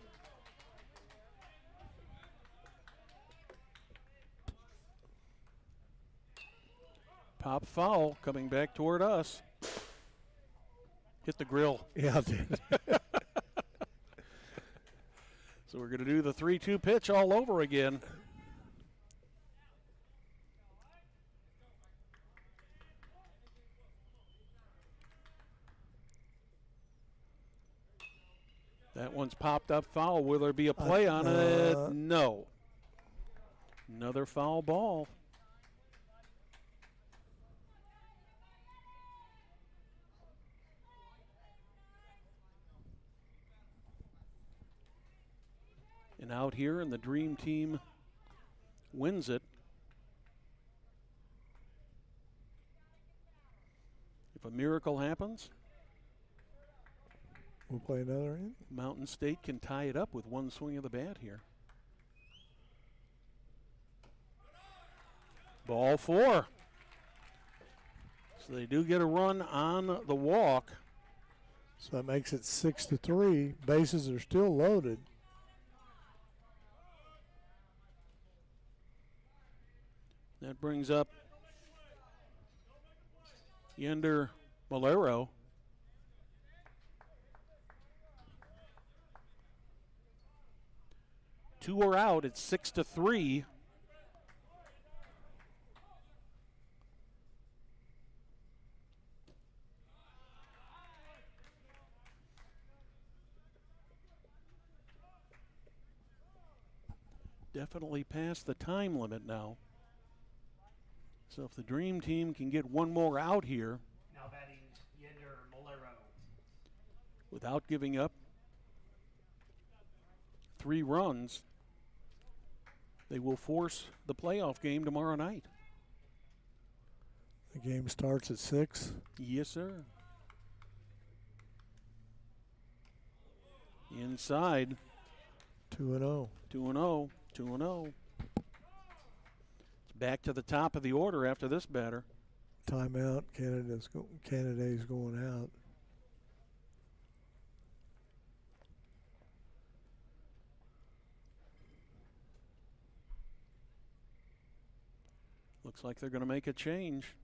Pop foul coming back toward us. Hit the grill. Yeah, I did. So we're going to do the 3-2 pitch all over again. That one's popped up foul. Will there be a play on it? No. Another foul ball. out here, and the Dream Team wins it. If a miracle happens, We'll play another inning. Mountain State can tie it up with one swing of the bat here. Ball 4. So they do get a run on the walk. So that makes it 6-3. Bases are still loaded. That brings up Yender Malero. Two are out. It's 6-3. Definitely past the time limit now. So if the Dream Team can get one more out here Now batting Yender Molero. without giving up 3 runs, they will force the playoff game tomorrow night. The game starts at 6. Yes, sir. Inside. 2-0. 2-0. 2-0. It's back to the top of the order after this batter. Timeout. Canada's going out. Looks like they're going to make a change.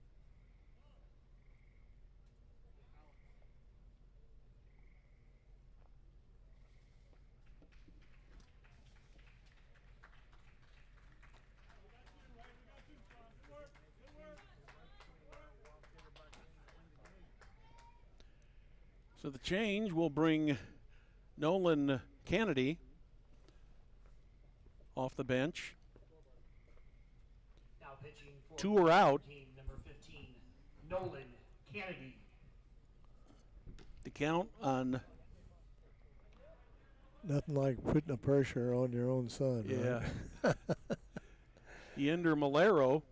So the change will bring Nolan Kennedy off the bench. Now pitching for 2 are out. team number 15, Nolan Kennedy. The count on, Nothing like putting the pressure on your own son. yeah. Right? Yender Malero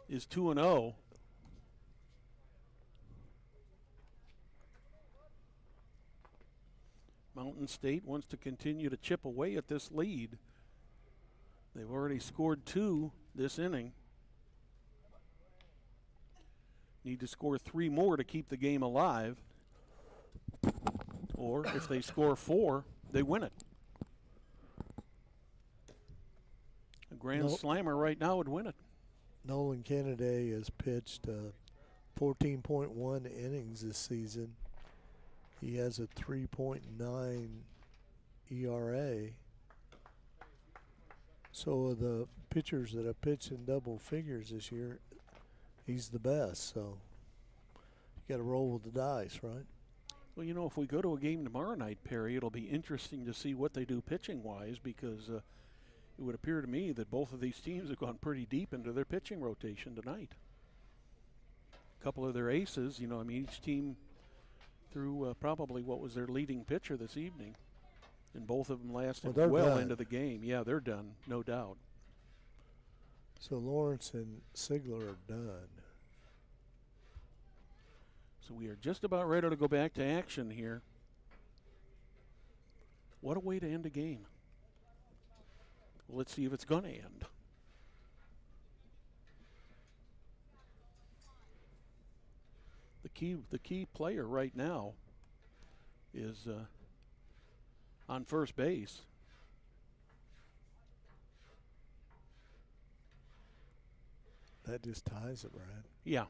is 2-0. Mountain State wants to continue to chip away at this lead. They've already scored 2 this inning. Need to score 3 more to keep the game alive. Or if they score 4, they win it. A grand slammer right now would win it. Nolan Kennedy has pitched 14.1 innings this season. He has a 3.9 ERA. So of the pitchers that have pitched in double figures this year, he's the best. So you got to roll with the dice, right? Well, you know, if we go to a game tomorrow night, Perry, it'll be interesting to see what they do pitching-wise, because it would appear to me that both of these teams have gone pretty deep into their pitching rotation tonight. A couple of their aces, you know, I mean, each team threw probably what was their leading pitcher this evening, and both of them lasted well into the game. Yeah, they're done, no doubt. So Lawrence and Sigler are done. So we are just about ready to go back to action here. What a way to end a game. Well, let's see if it's going to end. The key player right now is on first base. That just ties it, Brad. Yeah.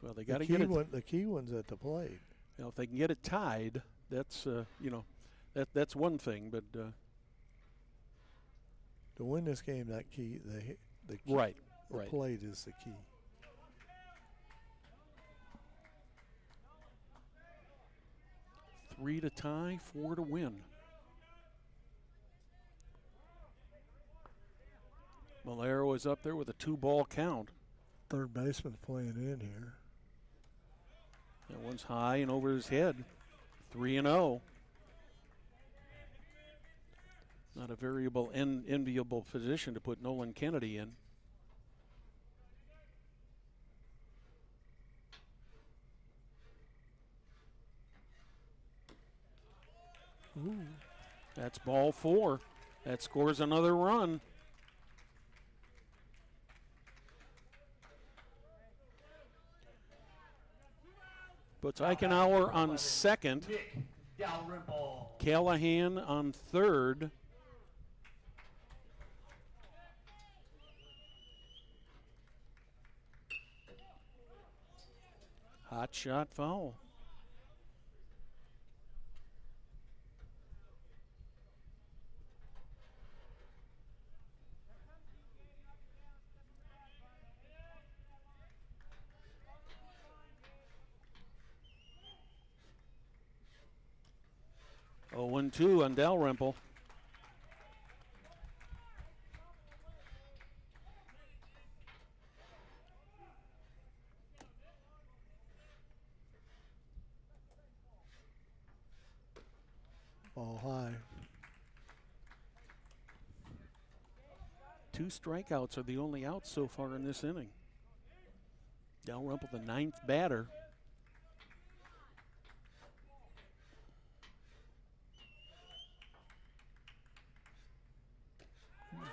Well, they got to get it. The key one's at the plate. You know, if they can get it tied, that's you know, that's one thing. But to win this game, that key, the key, right, the plate is the key. Three to tie, 4 to win. Malero is up there with a 2-ball count. Third baseman playing in here. That one's high and over his head. 3-0. Not a variable, enviable position to put Nolan Kennedy in. Ooh. That's ball 4. That scores another run. Puts Eichenauer on second. Nick Dalrymple. Callahan on third. Hot shot foul. Oh, 1-2 on Dalrymple. Ball high. 2 strikeouts are the only outs so far in this inning. Dalrymple, the 9th batter.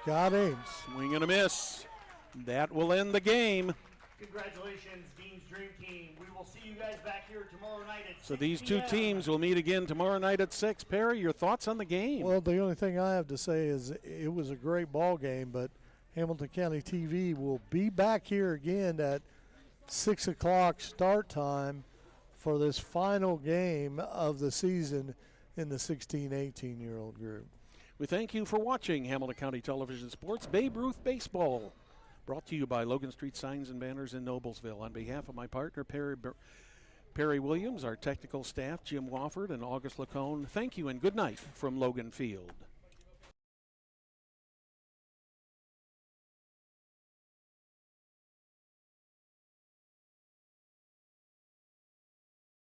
Got him. Swing and a miss. That will end the game. Congratulations, Dean's Dream Team. We will see you guys back here tomorrow night at So 6 these two p.m. teams will meet again tomorrow night at 6. Perry, your thoughts on the game? Well, the only thing I have to say is it was a great ball game, but Hamilton County TV will be back here again at 6 o'clock start time for this final game of the season in the 16-18-year-old group. We thank you for watching Hamilton County Television Sports Babe Ruth Baseball, brought to you by Logan Street Signs and Banners in Noblesville. On behalf of my partner, Perry Williams, our technical staff, Jim Wofford and August Lacone, thank you and good night from Logan Field.